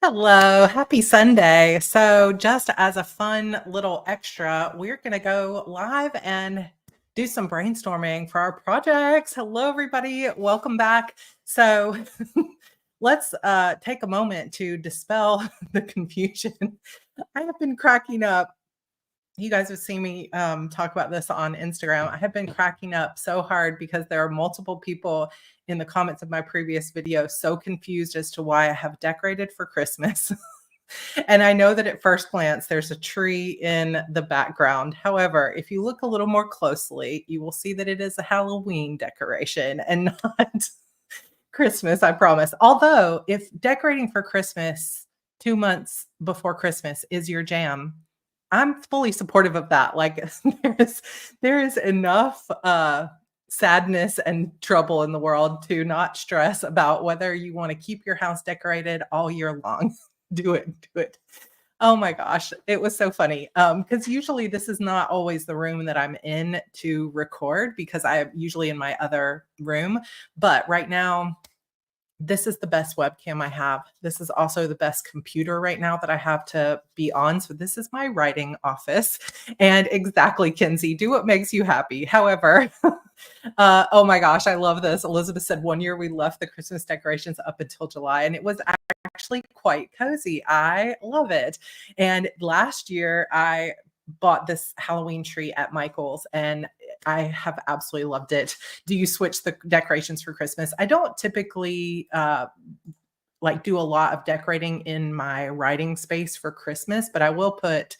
Hello, happy Sunday. So, just as a fun little extra, we're going to go live and do some brainstorming for our projects. Hello, everybody. Welcome back. So, let's take a moment to dispel the confusion. I have been cracking up. You guys have seen me talk about this on Instagram. I have been cracking up so hard because there are multiple people in the comments of my previous video so confused as to why I have decorated for Christmas. And I know that at first glance, there's a tree in the background. However, if you look a little more closely, you will see that it is a Halloween decoration and not Christmas, I promise. Although, if decorating for Christmas 2 months before Christmas is your jam, I'm fully supportive of that. Like there is enough sadness and trouble in the world to not stress about whether you want to keep your house decorated all year long. Do it, do it. Oh my gosh, it was so funny. Because usually this is not always the room that I'm in to record because I am usually in my other room. But right now, this is the best webcam I have. This is also the best computer right now that I have to be on. So this is my writing office. And exactly, Kinsey, do what makes you happy. However, oh my gosh, I love this. Elizabeth said 1 year we left the Christmas decorations up until July, and it was actually quite cozy. I love it. And last year I bought this Halloween tree at Michael's and I have absolutely loved it. Do you switch the decorations for Christmas? I don't typically like do a lot of decorating in my writing space for Christmas, but I will put,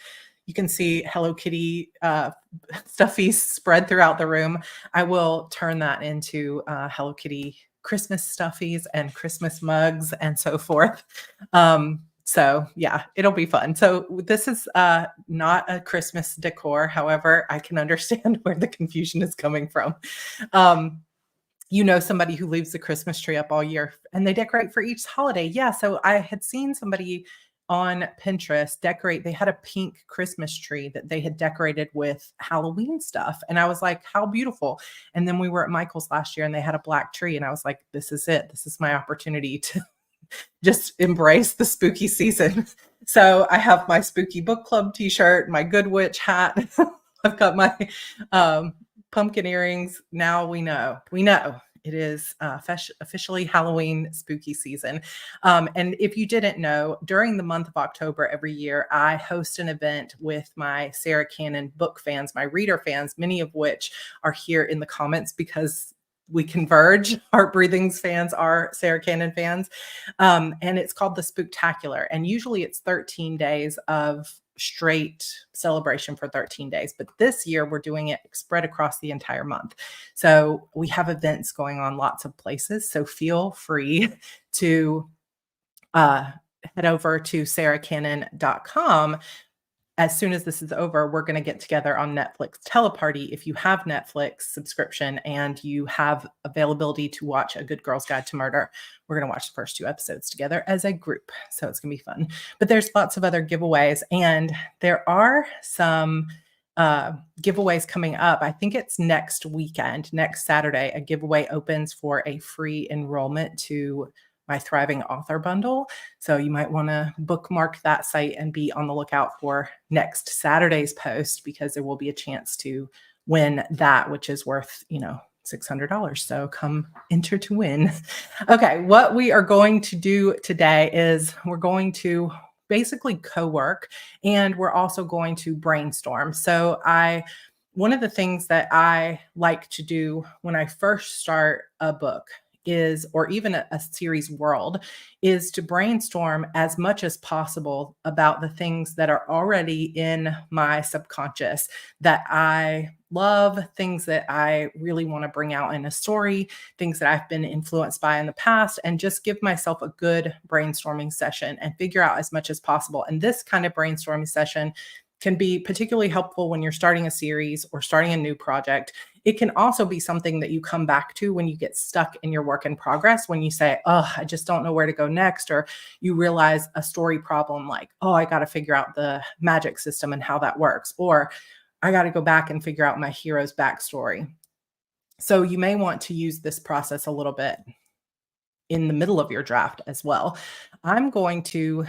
you can see Hello Kitty stuffies spread throughout the room. I will turn that into Hello Kitty Christmas stuffies and Christmas mugs and so forth. So yeah, it'll be fun. So this is not a Christmas decor. However, I can understand where the confusion is coming from. Somebody who leaves the Christmas tree up all year and they decorate for each holiday. Yeah. So I had seen somebody on Pinterest decorate, they had a pink Christmas tree that they had decorated with Halloween stuff. And I was like, how beautiful. And then we were at Michael's last year and they had a black tree. And I was like, this is it. This is my opportunity to just embrace the spooky season. So I have my spooky book club t-shirt, my Good Witch hat. I've got my pumpkin earrings. Now we know it is officially Halloween spooky season. And if you didn't know, during the month of October every year, I host an event with my Sarra Cannon book fans, my reader fans, many of which are here in the comments because we converge. Heart Breathings fans are Sarra Cannon fans. And it's called the Spooktacular. And usually it's 13 days of straight celebration for 13 days. But this year we're doing it spread across the entire month. So we have events going on lots of places. So feel free to head over to sarracannon.com. As soon as this is over, we're going to get together on Netflix Teleparty. If you have Netflix subscription and you have availability to watch A Good Girl's Guide to Murder, we're going to watch the first 2 episodes together as a group. So it's going to be fun. But there's lots of other giveaways. And there are some giveaways coming up. I think it's next weekend, next Saturday, a giveaway opens for a free enrollment to my Thriving Author Bundle. So you might want to bookmark that site and be on the lookout for next Saturday's post because there will be a chance to win that, which is worth, $600. So come enter to win. Okay, what we are going to do today is we're going to basically co-work and we're also going to brainstorm. So one of the things that I like to do when I first start a book is, or even a series world, is to brainstorm as much as possible about the things that are already in my subconscious that I love, things that I really want to bring out in a story, things that I've been influenced by in the past, and just give myself a good brainstorming session and figure out as much as possible. And this kind of brainstorming session can be particularly helpful when you're starting a series or starting a new project. It can also be something that you come back to when you get stuck in your work in progress, when you say, oh, I just don't know where to go next, or you realize a story problem like, oh, I got to figure out the magic system and how that works, or I got to go back and figure out my hero's backstory. So you may want to use this process a little bit in the middle of your draft as well. I'm going to,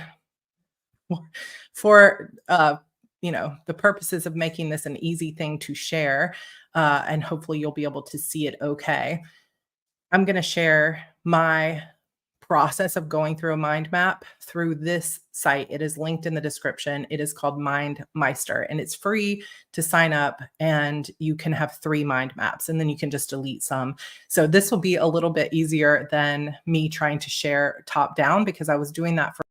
for the purposes of making this an easy thing to share, and hopefully you'll be able to see it okay. I'm going to share my process of going through a mind map through this site. It is linked in the description. It is called MindMeister, and it's free to sign up, and you can have 3 mind maps, and then you can just delete some. So this will be a little bit easier than me trying to share top down, because I was doing that for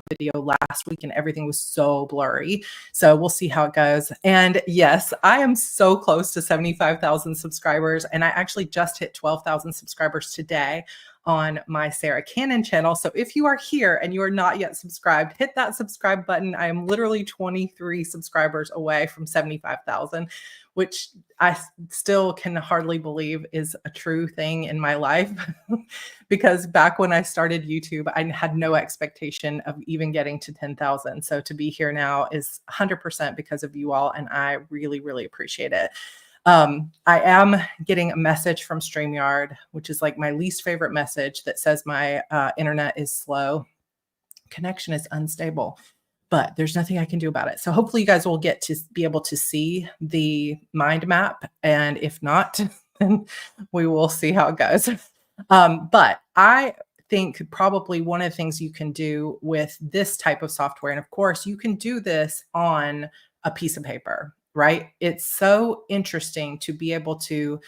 video last week and everything was so blurry. So we'll see how it goes. And yes, I am so close to 75,000 subscribers, and I actually just hit 12,000 subscribers today on my Sarra Cannon channel. So if you are here and you are not yet subscribed, hit that subscribe button. I am literally 23 subscribers away from 75,000, which I still can hardly believe is a true thing in my life. Because back when I started YouTube, I had no expectation of even getting to 10,000. So to be here now is 100% because of you all, and I really, really appreciate it. I am getting a message from StreamYard, which is like my least favorite message, that says my internet is slow. Connection is unstable, but there's nothing I can do about it. So hopefully you guys will get to be able to see the mind map. And if not, then we will see how it goes. But I think probably one of the things you can do with this type of software, and of course you can do this on a piece of paper, right? It's so interesting to be able to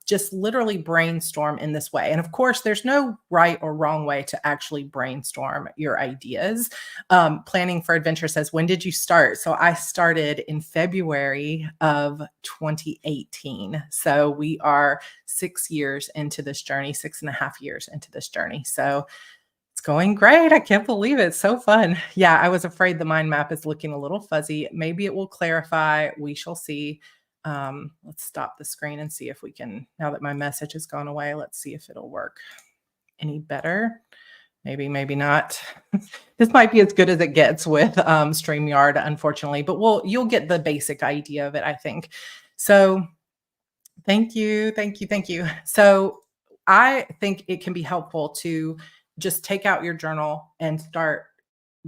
just literally brainstorm in this way. And of course, there's no right or wrong way to actually brainstorm your ideas. Planning for Adventure says, when did you start? So I started in February of 2018. So we are 6 years into this journey, 6.5 years into this journey. So it's going great. I can't believe it. It's so fun. Yeah, I was afraid the mind map is looking a little fuzzy. Maybe it will clarify. We shall see. Let's stop the screen and see if we can, now that my message has gone away, let's see if it'll work any better. Maybe, maybe not. This might be as good as it gets with StreamYard, unfortunately, but you'll get the basic idea of it, I think. So thank you, thank you, thank you. So I think it can be helpful to just take out your journal and start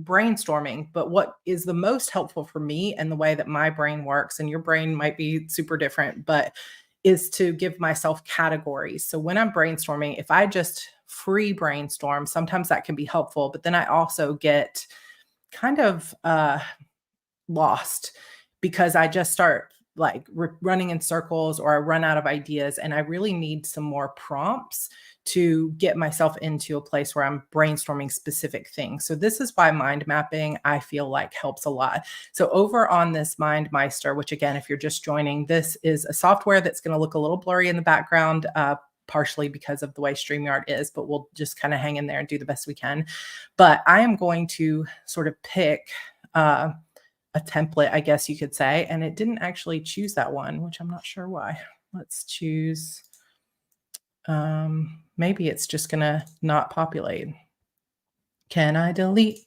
brainstorming. But what is the most helpful for me and the way that my brain works, and your brain might be super different, but is to give myself categories. So when I'm brainstorming, if I just free brainstorm, sometimes that can be helpful, but then I also get kind of lost because I just start like running in circles, or I run out of ideas, and I really need some more prompts to get myself into a place where I'm brainstorming specific things. So this is why mind mapping, I feel like, helps a lot. So over on this MindMeister, which again, if you're just joining, this is a software that's going to look a little blurry in the background, partially because of the way StreamYard is, but we'll just kind of hang in there and do the best we can. But I am going to sort of pick a template, I guess you could say, and it didn't actually choose that one, which I'm not sure why. Let's choose, maybe it's just gonna not populate. Can I delete?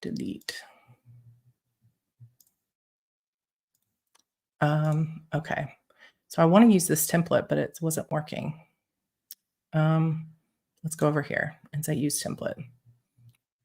Delete. Okay, so I want to use this template, but it wasn't working. Let's go over here and say use template.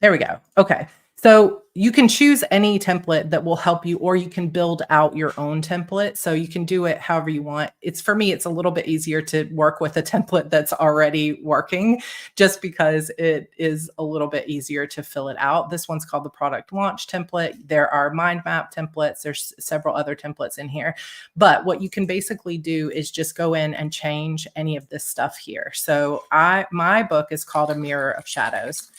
There we go. Okay. So you can choose any template that will help you, or you can build out your own template. So you can do it however you want. For me, it's a little bit easier to work with a template that's already working, just because it is a little bit easier to fill it out. This one's called the product launch template. There are mind map templates. There's several other templates in here. But what you can basically do is just go in and change any of this stuff here. So my book is called A Mirror of Shadows.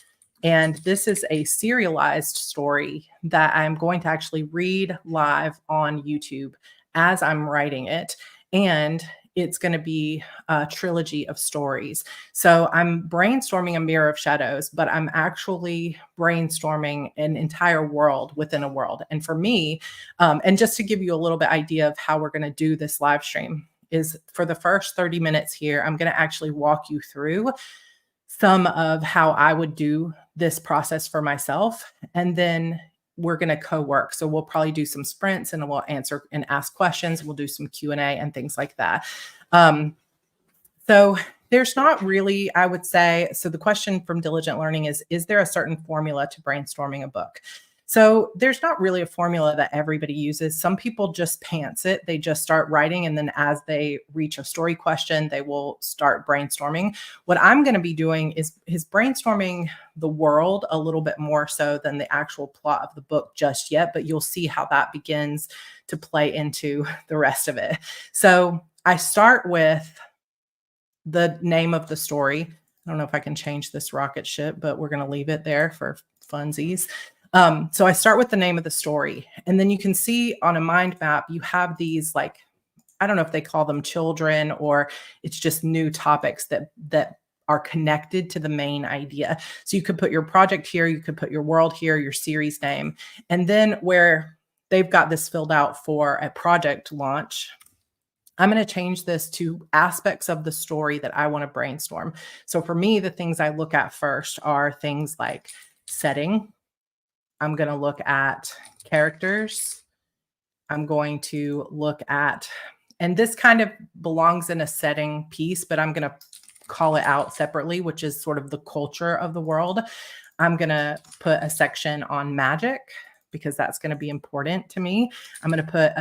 And this is a serialized story that I'm going to actually read live on YouTube as I'm writing it. And it's going to be a trilogy of stories. So I'm brainstorming A Mirror of Shadows, but I'm actually brainstorming an entire world within a world. And for me, and just to give you a little bit idea of how we're going to do this live stream, is for the first 30 minutes here, I'm going to actually walk you through some of how I would do this process for myself. And then we're going to co-work. So we'll probably do some sprints, and we'll answer and ask questions. We'll do some Q&A and things like that. So There's not really, I would say. So the question from Diligent Learning is there a certain formula to brainstorming a book? So there's not really a formula that everybody uses. Some people just pants it. They just start writing. And then as they reach a story question, they will start brainstorming. What I'm going to be doing is brainstorming the world a little bit more so than the actual plot of the book just yet. But you'll see how that begins to play into the rest of it. So I start with the name of the story. I don't know if I can change this rocket ship, but we're going to leave it there for funsies. So I start with the name of the story, and then you can see on a mind map, you have these, like, I don't know if they call them children or it's just new topics that are connected to the main idea. So you could put your project here, you could put your world here, your series name, and then where they've got this filled out for a project launch, I'm going to change this to aspects of the story that I want to brainstorm. So for me, the things I look at first are things like setting. I'm going to look at characters. I'm going to look at, and this kind of belongs in a setting piece, but I'm going to call it out separately, which is sort of the culture of the world. I'm going to put a section on magic because that's going to be important to me. I'm going to put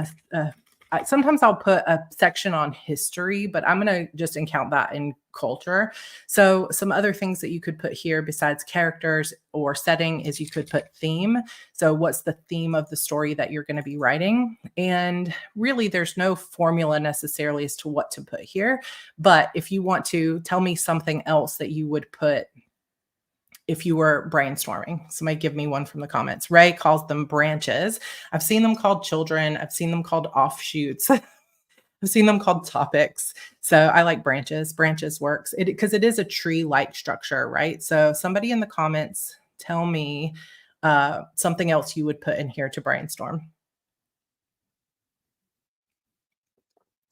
sometimes I'll put a section on history, but I'm going to just count that in culture. So some other things that you could put here besides characters or setting is you could put theme. So what's the theme of the story that you're going to be writing? And really, there's no formula necessarily as to what to put here. But if you want to tell me something else that you would put if you were brainstorming. Somebody give me one from the comments. Ray calls them branches. I've seen them called children. I've seen them called offshoots. I've seen them called topics. So I like branches. Branches works because it is a tree-like structure, right? So somebody in the comments tell me something else you would put in here to brainstorm.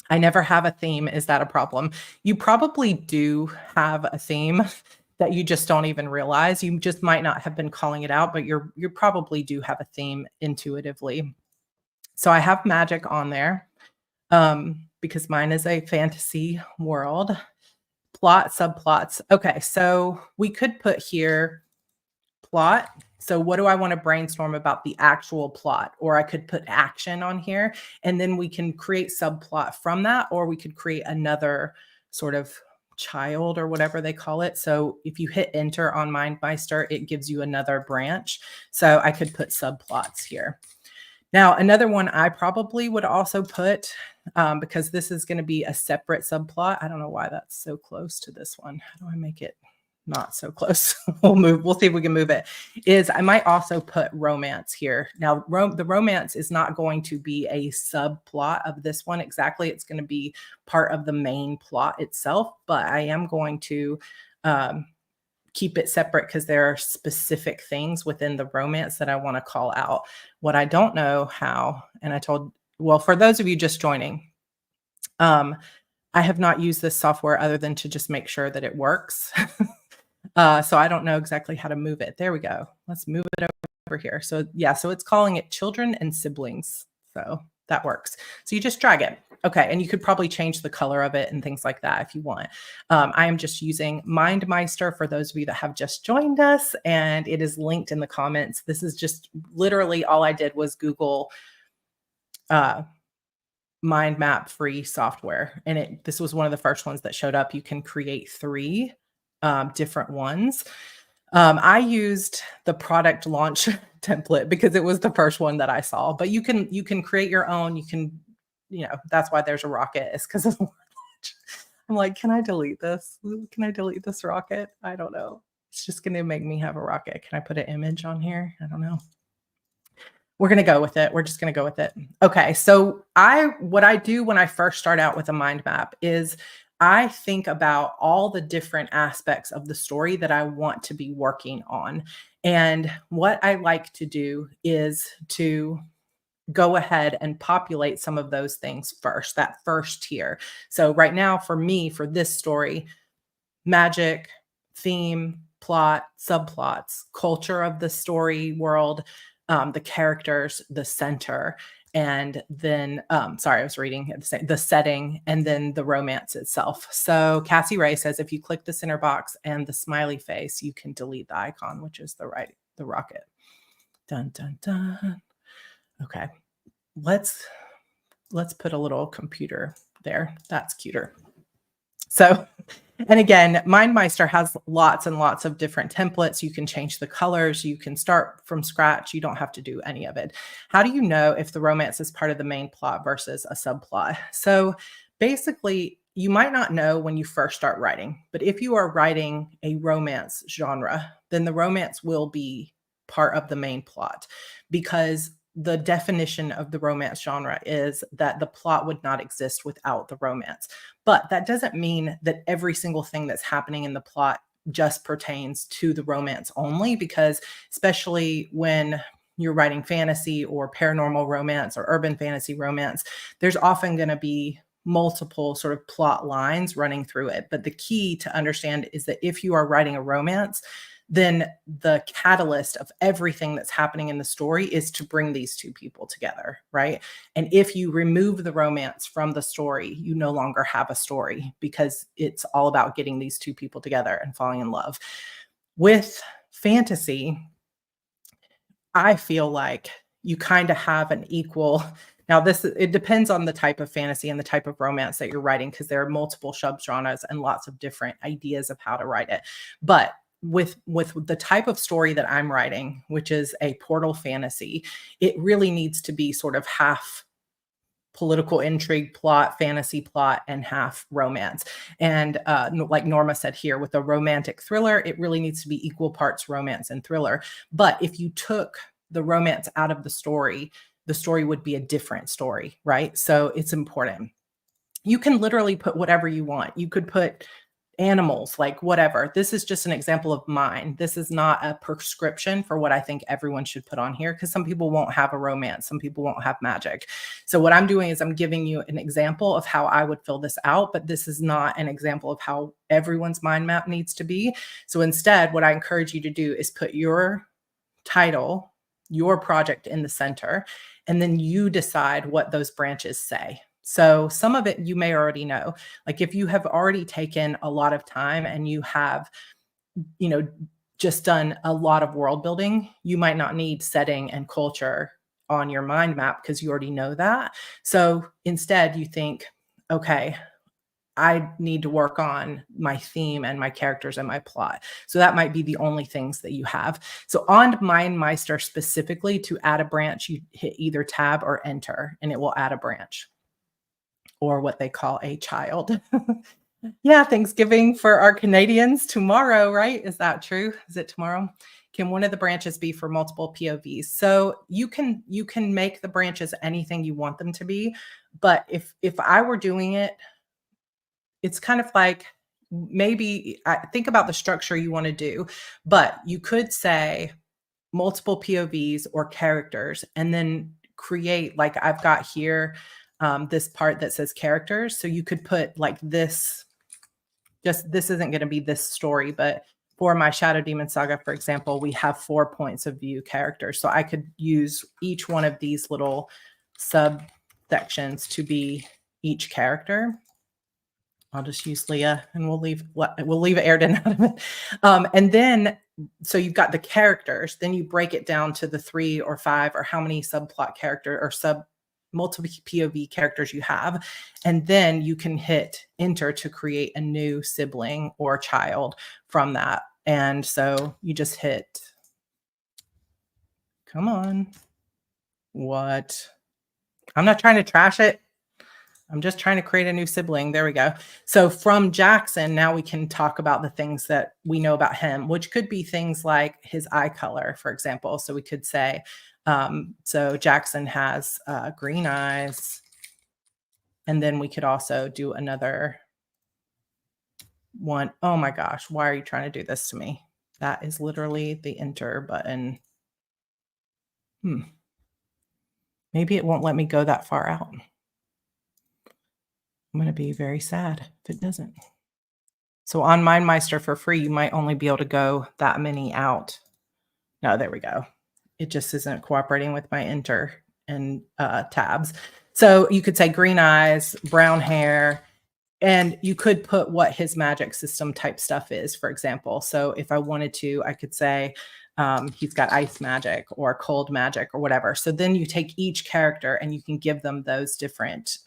I never have a theme. Is that a problem? You probably do have a theme that you just don't even realize. You just might not have been calling it out, but you probably do have a theme intuitively. So I have magic on there because mine is a fantasy world. Plot, subplots. Okay, so we could put here plot. So what do I want to brainstorm about the actual plot? Or I could put action on here, and then we can create subplot from that, or we could create another sort of child or whatever they call it. So if you hit enter on MindMeister, it gives you another branch. So I could put subplots here. Now, another one I probably would also put, because this is going to be a separate subplot. I don't know why that's so close to this one. How do I make it not so close? We'll see if we can move it. I might also put romance here. Now, the romance is not going to be a subplot of this one exactly. It's going to be part of the main plot itself, but I am going to keep it separate because there are specific things within the romance that I want to call out. What I don't know how, and well, for those of you just joining, I have not used this software other than to just make sure that it works. So I don't know exactly how to move it. There we go. Let's move it over here. So yeah, so it's calling it children and siblings. So that works. So you just drag it. Okay. And you could probably change the color of it and things like that if you want. I am just using MindMeister for those of you that have just joined us, and it is linked in the comments. This is just literally all I did was Google mind map free software. And this was one of the first ones that showed up. You can create 3 different ones. I used the product launch template because it was the first one that I saw, but you can create your own. You can, that's why there's a rocket, is because of the launch. I'm like, can I delete this? Can I delete this rocket? I don't know. It's just going to make me have a rocket. Can I put an image on here? I don't know. We're going to go with it. We're just going to go with it. Okay. So what I do when I first start out with a mind map is I think about all the different aspects of the story that I want to be working on. And what I like to do is to go ahead and populate some of those things first, that first tier. So right now for me, for this story, magic, theme, plot, subplots, culture of the story world, the characters, the center. and then, sorry, I was reading the setting and then the romance itself. So Cassie Ray says, if you click the center box and the smiley face, you can delete the icon, which is the rocket. Dun, dun, dun. Okay. Let's put a little computer there. That's cuter. So, and again, MindMeister has lots and lots of different templates. You can change the colors. You can start from scratch. You don't have to do any of it. How do you know if the romance is part of the main plot versus a subplot? So basically, you might not know when you first start writing, but if you are writing a romance genre, then the romance will be part of the main plot, because the definition of the romance genre is that the plot would not exist without the romance. But that doesn't mean that every single thing that's happening in the plot just pertains to the romance only, because especially when you're writing fantasy or paranormal romance or urban fantasy romance, there's often going to be multiple sort of plot lines running through it. But the key to understand is that if you are writing a romance, then the catalyst of everything that's happening in the story is to bring these two people together, right? And if you remove the romance from the story, you no longer have a story, because it's all about getting these two people together and falling in love. With fantasy, I feel like you kind of have an equal. Now, it depends on the type of fantasy and the type of romance that you're writing, because there are multiple subgenres and lots of different ideas of how to write it. But with the type of story that I'm writing, which is a portal fantasy, it really needs to be sort of half political intrigue plot, fantasy plot, and half romance. And like Norma said here, with a romantic thriller, it really needs to be equal parts romance and thriller. But if you took the romance out of the story would be a different story, right? So it's important. You can literally put whatever you want. You could put animals, like whatever. This is just an example of mine. This is not a prescription for what I think everyone should put on here, because some people won't have a romance, some people won't have magic. So what I'm doing is I'm giving you an example of how I would fill this out, but this is not an example of how everyone's mind map needs to be. So instead, what I encourage you to do is put your title, your project in the center, and then you decide what those branches say. So some of it you may already know. Like if you have already taken a lot of time and you have, just done a lot of world building, you might not need setting and culture on your mind map because you already know that. So instead you think, okay, I need to work on my theme and my characters and my plot. So that might be the only things that you have. So on MindMeister specifically, to add a branch, you hit either tab or enter, and it will add a branch, or what they call a child. Yeah, Thanksgiving for our Canadians tomorrow, right? Is that true? Is it tomorrow? Can one of the branches be for multiple POVs? So you can make the branches anything you want them to be. But if I were doing it, it's kind of like, maybe think about the structure you want to do, but you could say multiple POVs or characters, and then create, like I've got here, this part that says characters. So you could put like this, this isn't going to be this story, but for my Shadow Demon Saga, for example, we have 4 points of view characters. So I could use each one of these little subsections to be each character. I'll just use Leah, and we'll leave Airden out of it. And then, so you've got the characters, then you break it down to the 3 or 5 or how many subplot character or multiple POV characters you have. And then you can hit enter to create a new sibling or child from that. And so you just hit, come on. What? I'm not trying to trash it. I'm just trying to create a new sibling. There we go. So from Jackson, now we can talk about the things that we know about him, which could be things like his eye color, for example. So we could say, so Jackson has green eyes. And then we could also do another one. Oh my gosh, why are you trying to do this to me? That is literally the enter button. Maybe it won't let me go that far out. I'm going to be very sad if it doesn't. So on MindMeister for free, you might only be able to go that many out. No, there we go. It just isn't cooperating with my enter. and tabs. So you could say green eyes, brown hair, and you could put what his magic system type stuff is, for example. So if I wanted to, I could say he's got ice magic or cold magic or whatever. So then you take each character and you can give them those different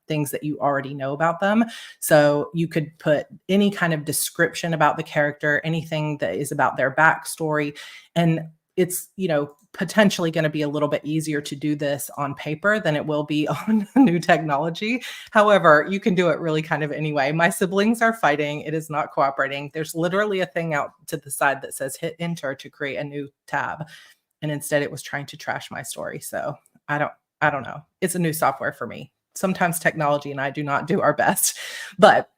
things that you already know about them. So you could put any kind of description about the character, anything that is about their backstory. And it's, potentially going to be a little bit easier to do this on paper than it will be on new technology. However, you can do it really kind of anyway. My siblings are fighting. It is not cooperating. There's literally a thing out to the side that says hit enter to create a new tab. And instead it was trying to trash my story. So I don't know. It's a new software for me. Sometimes technology and I do not do our best, but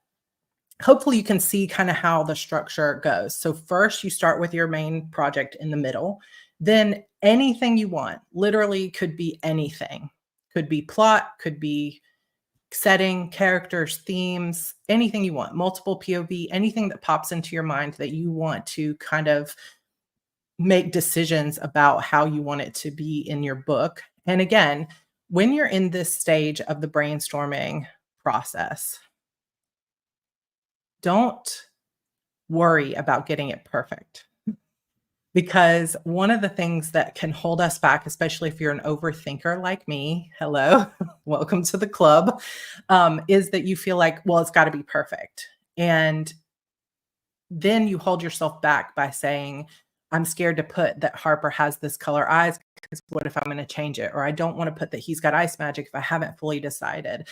hopefully you can see kind of how the structure goes. So first you start with your main project in the middle. Then anything you want, literally could be anything. Could be plot, could be setting, characters, themes, anything you want, multiple POV, anything that pops into your mind that you want to kind of make decisions about how you want it to be in your book. And again, when you're in this stage of the brainstorming process, don't worry about getting it perfect. Because one of the things that can hold us back, especially if you're an overthinker like me, hello, welcome to the club, is that you feel like, well, it's got to be perfect. And then you hold yourself back by saying, I'm scared to put that Harper has this color eyes because what if I'm going to change it? Or I don't want to put that he's got ice magic if I haven't fully decided.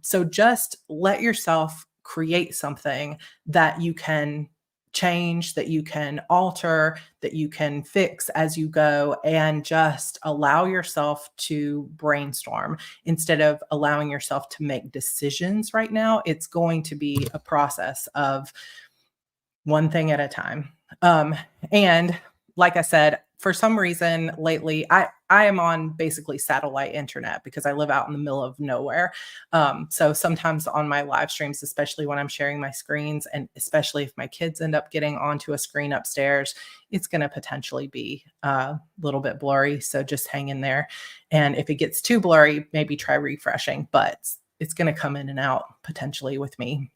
So just let yourself create something that you can change, that you can alter, that you can fix as you go, and just allow yourself to brainstorm instead of allowing yourself to make decisions right now. It's going to be a process of one thing at a time. And like I said, for some reason lately, I am on basically satellite internet because I live out in the middle of nowhere. So sometimes on my live streams, especially when I'm sharing my screens, and especially if my kids end up getting onto a screen upstairs, it's going to potentially be a little bit blurry. So just hang in there. And if it gets too blurry, maybe try refreshing, but it's going to come in and out potentially with me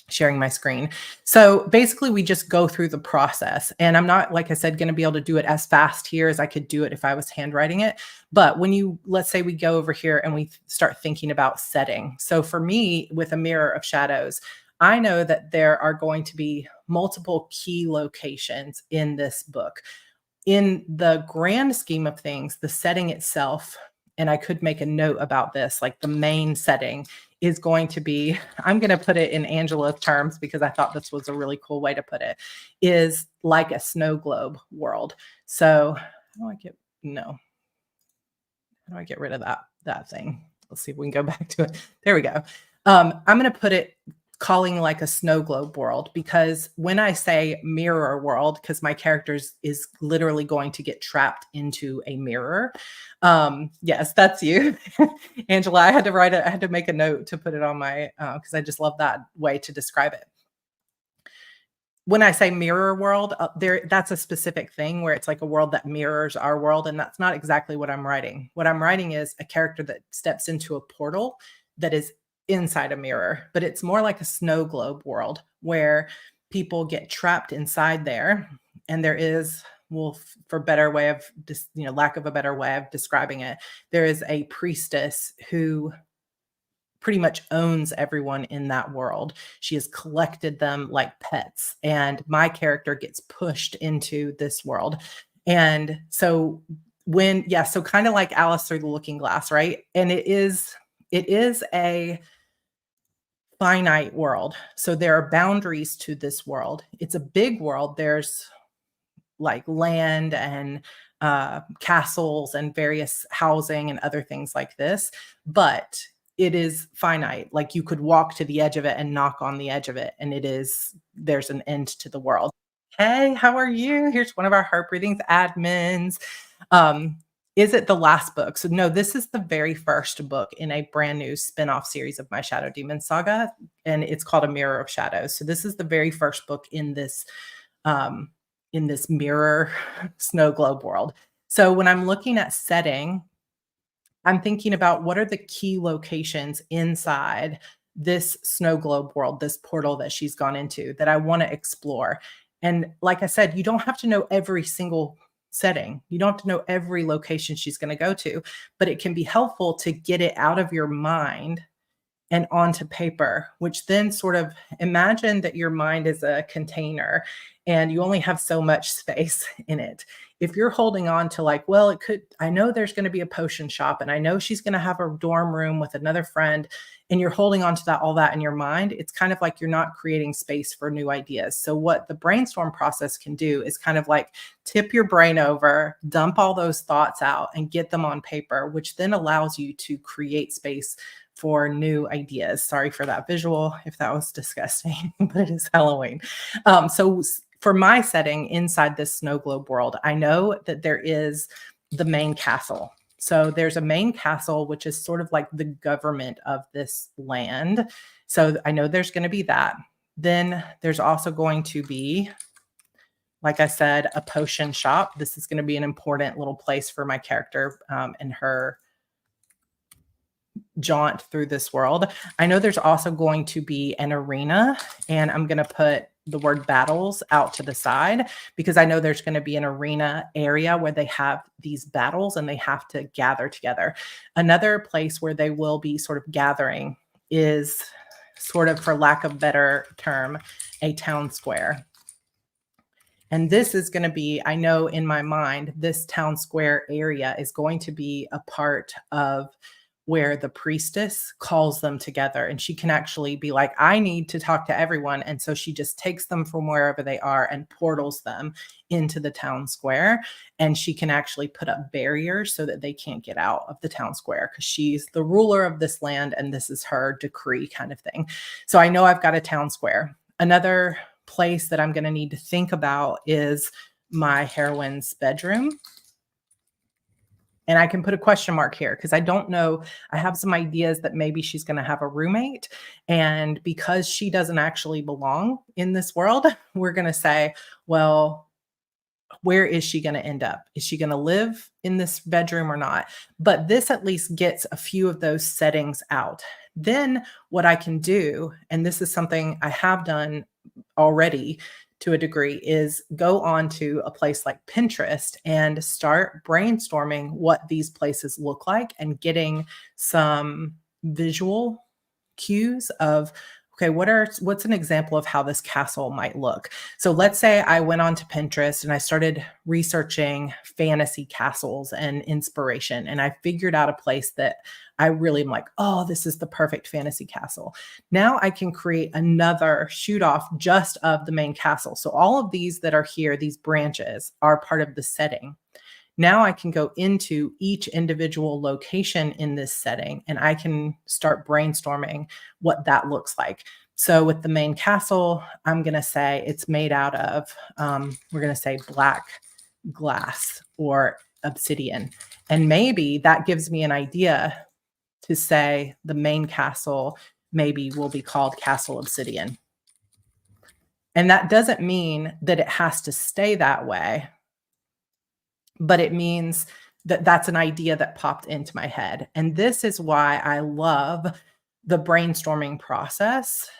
sharing my screen. So basically we just go through the process, and I'm not, like I said, going to be able to do it as fast here as I could do it if I was handwriting it. But when let's say we go over here and we start thinking about setting. So for me, with a mirror of shadows, I know that there are going to be multiple key locations in this book. In the grand scheme of things, the setting itself, and I could make a note about this, like the main setting is going to be, I'm going to put it in Angela's terms because I thought this was a really cool way to put it, is like a snow globe world. So how do I get rid of that thing? Let's see if we can go back to it. There we go. I'm going to put it calling like a snow globe world, because when I say mirror world, because my characters is literally going to get trapped into a mirror. Yes, that's you, Angela. I had to make a note to put it on my, because I just love that way to describe it. When I say mirror world, that's a specific thing where it's like a world that mirrors our world. And that's not exactly what I'm writing. What I'm writing is a character that steps into a portal that is inside a mirror, but it's more like a snow globe world where people get trapped inside there. And there is, well, for better way of lack of a better way of describing it, there is a priestess who pretty much owns everyone in that world. She has collected them like pets, and my character gets pushed into this world. And so so kind of like Alice through the Looking Glass, right? And it is a finite world. So there are boundaries to this world. It's a big world. There's like land and castles and various housing and other things like this, but it is finite. Like you could walk to the edge of it and knock on the edge of it, and there's an end to the world. Hey, how are you? Here's one of our Heart Breathings admins. Is it the last book? So no, this is the very first book in a brand new spin-off series of my Shadow Demon saga, and it's called A Mirror of Shadows. So this is the very first book in this mirror snow globe world. So when I'm looking at setting, I'm thinking about what are the key locations inside this snow globe world, this portal that she's gone into that I want to explore. And like I said, you don't have to know every single setting. You don't have to know every location she's going to go to, but it can be helpful to get it out of your mind and onto paper, which then sort of imagine that your mind is a container and you only have so much space in it. If you're holding on to like, well, it could, I know there's going to be a potion shop and I know she's going to have a dorm room with another friend, and you're holding on to that, all that in your mind, it's kind of like you're not creating space for new ideas. So what the brainstorm process can do is kind of like tip your brain over, dump all those thoughts out and get them on paper, which then allows you to create space for new ideas. Sorry for that visual if that was disgusting, but it is Halloween. So for my setting inside this snow globe world, I know that there is the main castle. So there's a main castle, which is sort of like the government of this land. So I know there's going to be that. Then there's also going to be, like I said, a potion shop. This is going to be an important little place for my character and her jaunt through this world. I know there's also going to be an arena, and I'm going to put the word battles out to the side because I know there's going to be an arena area where they have these battles and they have to gather together. Another place where they will be sort of gathering is sort of, for lack of better term, a town square. And this is going to be, I know in my mind, this town square area is going to be a part of where the priestess calls them together, and she can actually be like, I need to talk to everyone. And so she just takes them from wherever they are and portals them into the town square. And she can actually put up barriers so that they can't get out of the town square because she's the ruler of this land and this is her decree kind of thing. So I know I've got a town square. Another place that I'm going to need to think about is my heroine's bedroom. And I can put a question mark here because I don't know. I have some ideas that maybe she's going to have a roommate. And because she doesn't actually belong in this world, we're going to say, well, where is she going to end up? Is she going to live in this bedroom or not? But this at least gets a few of those settings out. Then what I can do, and this is something I have done already to a degree, is go on to a place like Pinterest and start brainstorming what these places look like and getting some visual cues of, okay, what's an example of how this castle might look? So let's say I went on to Pinterest and I started researching fantasy castles and inspiration, and I figured out a place that I really am like, oh, this is the perfect fantasy castle. Now I can create another shoot off just of the main castle. So all of these that are here, these branches, are part of the setting. Now I can go into each individual location in this setting and I can start brainstorming what that looks like. So with the main castle, I'm going to say it's made out of, we're going to say black glass or obsidian. And maybe that gives me an idea to say the main castle maybe will be called Castle Obsidian. And that doesn't mean that it has to stay that way, but it means that that's an idea that popped into my head. And this is why I love the brainstorming process.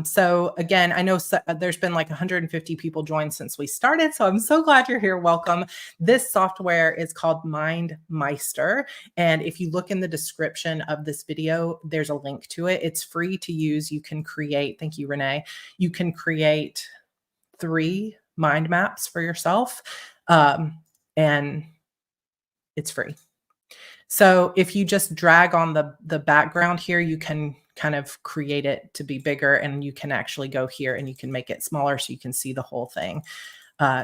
So again, I know there's been like 150 people joined since we started. So I'm so glad you're here. Welcome. This software is called MindMeister. And if you look in the description of this video, there's a link to it. It's free to use. You can create, thank you, Renee. You can create 3 mind maps for yourself. And it's free. So if you just drag on the background here, you can kind of create it to be bigger, and you can actually go here and you can make it smaller so you can see the whole thing.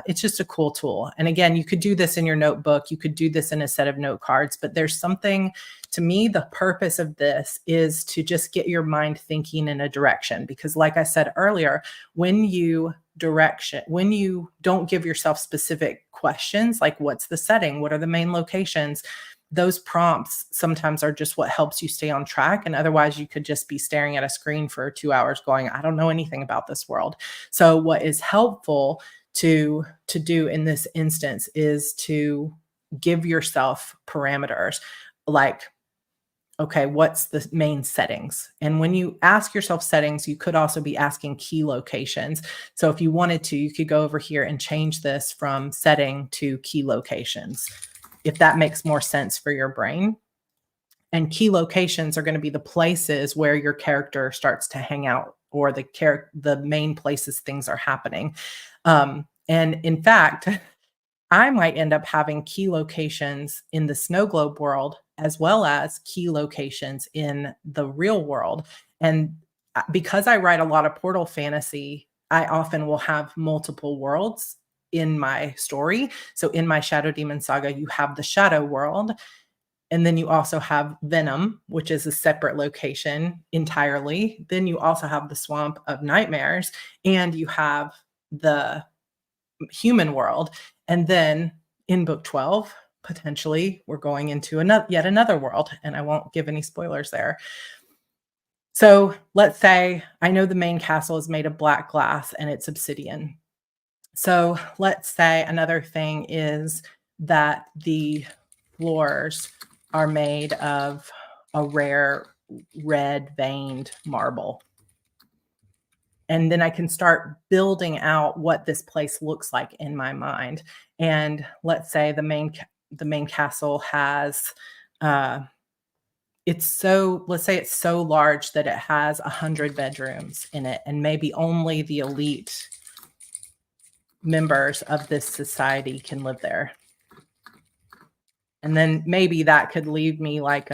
It's just a cool tool. And again, you could do this in your notebook. You could do this in a set of note cards, but there's something, to me, the purpose of this is to just get your mind thinking in a direction. Because like I said earlier, when you don't give yourself specific questions, like what's the setting? What are the main locations? Those prompts sometimes are just what helps you stay on track. And otherwise you could just be staring at a screen for 2 hours going, I don't know anything about this world. So what is helpful to do in this instance is to give yourself parameters. like, okay, what's the main settings? And when you ask yourself settings, you could also be asking key locations. So if you wanted to, you could go over here and change this from setting to key locations, if that makes more sense for your brain. And key locations are going to be the places where your character starts to hang out, or the main places things are happening. And in fact, I might end up having key locations in the snow globe world as well as key locations in the real world. And because I write a lot of portal fantasy, I often will have multiple worlds in my story. So in my Shadow Demon Saga, you have the Shadow world. And then you also have Venom, which is a separate location entirely. Then you also have the Swamp of Nightmares, and you have the human world. And then in book 12, potentially we're going into yet another world, and I won't give any spoilers there. So let's say I know the main castle is made of black glass and it's obsidian. So let's say another thing is that the floors are made of a rare red veined marble. And then I can start building out what this place looks like in my mind. And let's say the main castle has let's say it's so large that it has 100 bedrooms in it, and maybe only the elite members of this society can live there. And then maybe that could leave me like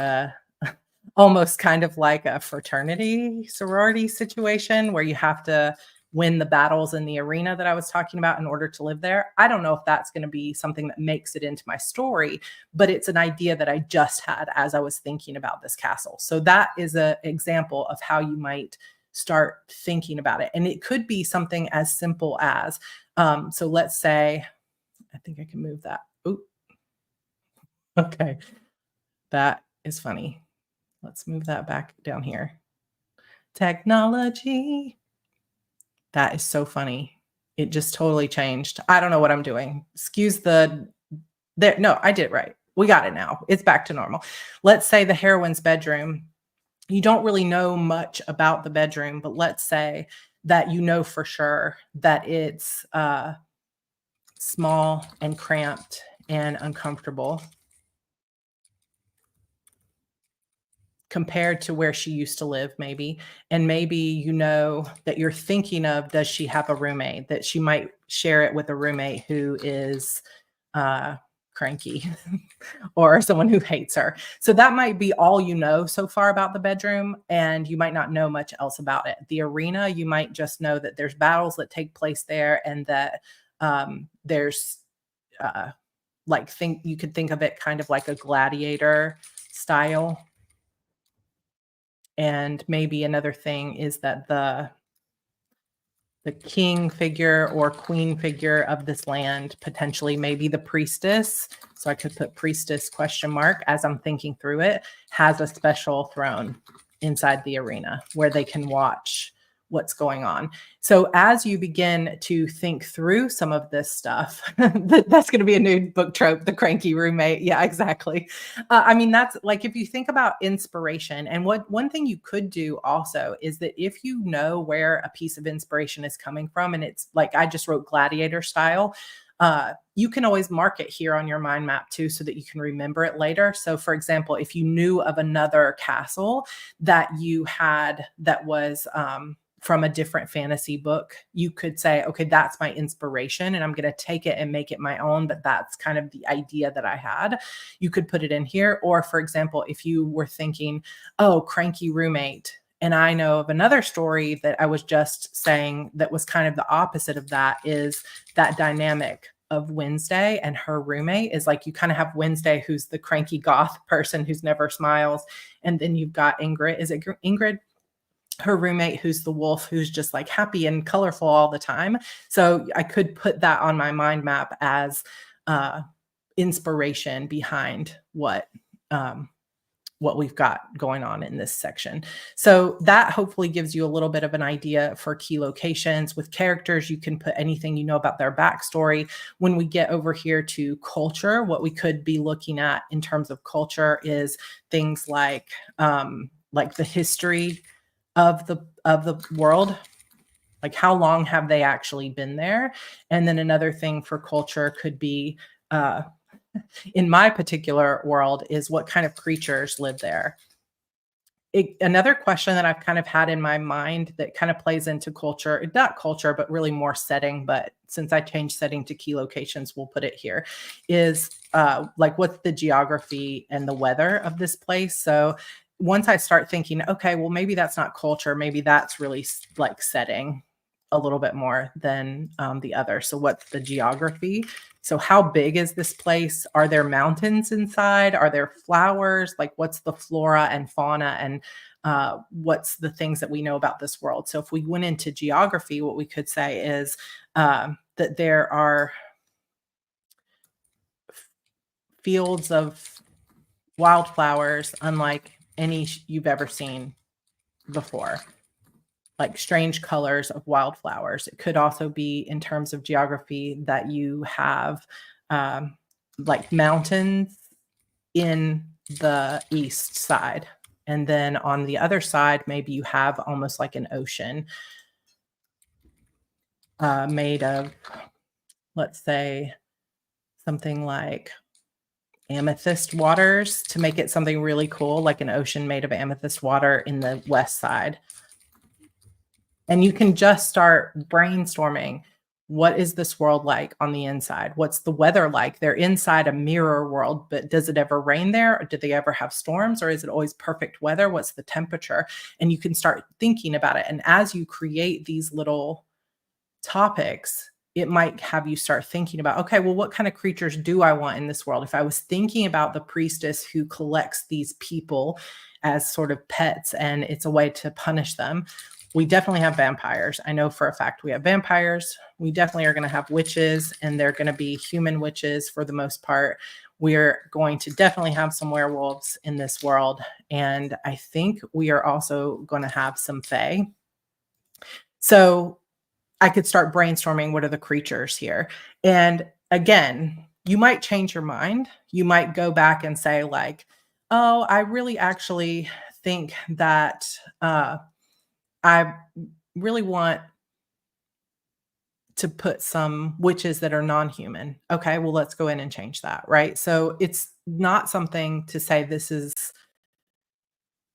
almost kind of like a fraternity sorority situation where you have to win the battles in the arena that I was talking about in order to live there. I don't know if that's going to be something that makes it into my story, but it's an idea that I just had as I was thinking about this castle. So that is an example of how you might start thinking about it. And it could be something as simple as, so let's say, I think I can move that. Ooh. Okay. That is funny. Let's move that back down here. Technology. That is so funny. It just totally changed. I don't know what I'm doing. Excuse there. No, I did it right. We got it now. It's back to normal. Let's say the heroine's bedroom. You don't really know much about the bedroom, but let's say that you know for sure that it's small and cramped and uncomfortable compared to where she used to live, maybe. And maybe you know that you're thinking of, does she have a roommate, that she might share it with a roommate who is cranky or someone who hates her. So that might be all you know so far about the bedroom, and you might not know much else about it. The arena, you might just know that there's battles that take place there, and that there's you could think of it kind of like a gladiator style. And maybe another thing is that the king figure or queen figure of this land, potentially maybe the priestess, so I could put priestess ? As I'm thinking through it, has a special throne inside the arena where they can watch what's going on. So as you begin to think through some of this stuff, that's going to be a new book trope, the cranky roommate. Yeah, exactly. I mean, that's like, if you think about inspiration, and one thing you could do also is that if you know where a piece of inspiration is coming from, and it's like, I just wrote gladiator style, you can always mark it here on your mind map too, so that you can remember it later. So for example, if you knew of another castle that you had that was, from a different fantasy book, you could say, okay, that's my inspiration and I'm going to take it and make it my own, but that's kind of the idea that I had. You could put it in here. Or for example, if you were thinking, oh, cranky roommate, and I know of another story that I was just saying that was kind of the opposite of that, is that dynamic of Wednesday and her roommate is like, you kind of have Wednesday, who's the cranky goth person who's never smiles. And then you've got Ingrid. Is it Ingrid? Her roommate, who's the wolf, who's just like happy and colorful all the time. So I could put that on my mind map as inspiration behind what what we've got going on in this section. So that hopefully gives you a little bit of an idea for key locations. With characters, you can put anything you know about their backstory. When we get over here to culture, what we could be looking at in terms of culture is things like the history of the world. Like, how long have they actually been there? And then another thing for culture could be, in my particular world, is what kind of creatures live there. Another question that I've kind of had in my mind that kind of plays into culture, not culture, but really more setting. But since I changed setting to key locations, we'll put it here, is like, what's the geography and the weather of this place? So once I start thinking, okay, well, maybe that's not culture, maybe that's really like setting a little bit more than the other. So what's the geography? So how big is this place? Are there mountains inside? Are there flowers? Like, what's the flora and fauna, and what's the things that we know about this world? So if we went into geography, what we could say is that there are fields of wildflowers unlike any you've ever seen before. Like strange colors of wildflowers. It could also be in terms of geography that you have like mountains in the east side. And then on the other side, maybe you have almost like an ocean made of, let's say, something like amethyst waters, to make it something really cool, like an ocean made of amethyst water in the west side. And you can just start brainstorming. What is this world like on the inside? What's the weather like? They're inside a mirror world, but does it ever rain there? Or do they ever have storms? Or is it always perfect weather? What's the temperature? And you can start thinking about it. And as you create these little topics, it might have you start thinking about, okay, well, what kind of creatures do I want in this world? If I was thinking about the priestess who collects these people as sort of pets, and it's a way to punish them, we definitely have vampires. I know for a fact we have vampires. We definitely are going to have witches, and they're going to be human witches for the most part. We're going to definitely have some werewolves in this world. And I think we are also going to have some fae. So I could start brainstorming, what are the creatures here? And again, you might change your mind. You might go back and say like, oh, I really actually think that I really want to put some witches that are non-human. Okay, well, let's go in and change that, right? So it's not something to say this is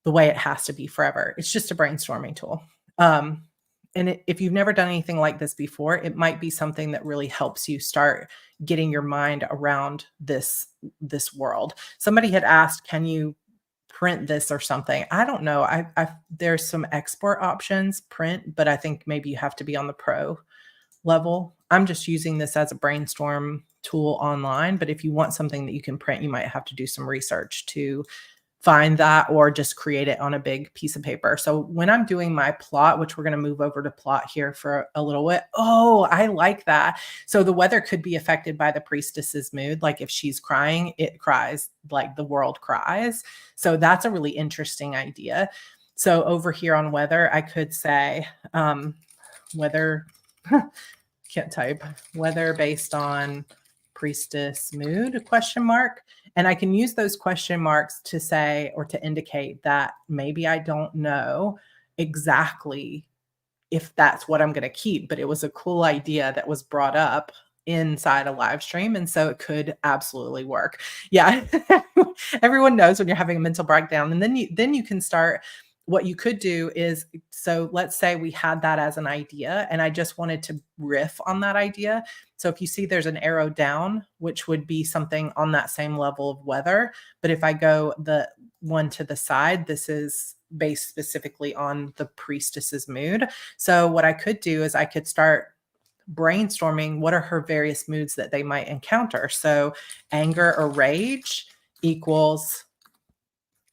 the way it has to be forever. It's just a brainstorming tool. And if you've never done anything like this before, it might be something that really helps you start getting your mind around this world. Somebody had asked, can you print this or something? I don't know. There's some export options, print, but I think maybe you have to be on the pro level. I'm just using this as a brainstorm tool online, but if you want something that you can print, you might have to do some research to find that, or just create it on a big piece of paper. So when I'm doing my plot, which we're going to move over to plot here for a little bit. Oh, I like that. So the weather could be affected by the priestess's mood. Like if she's crying, it cries, like the world cries. So that's a really interesting idea. So over here on weather, I could say weather, can't type, weather based on priestess mood, question mark. And I can use those question marks to say, or to indicate that maybe I don't know exactly if that's what I'm going to keep, but it was a cool idea that was brought up inside a live stream. And so it could absolutely work. Yeah. Everyone knows when you're having a mental breakdown. And then you can start. What you could do is, so let's say we had that as an idea and I just wanted to riff on that idea. So if you see there's an arrow down, which would be something on that same level of weather. But if I go the one to the side, this is based specifically on the priestess's mood. So what I could do is I could start brainstorming what are her various moods that they might encounter. So anger or rage equals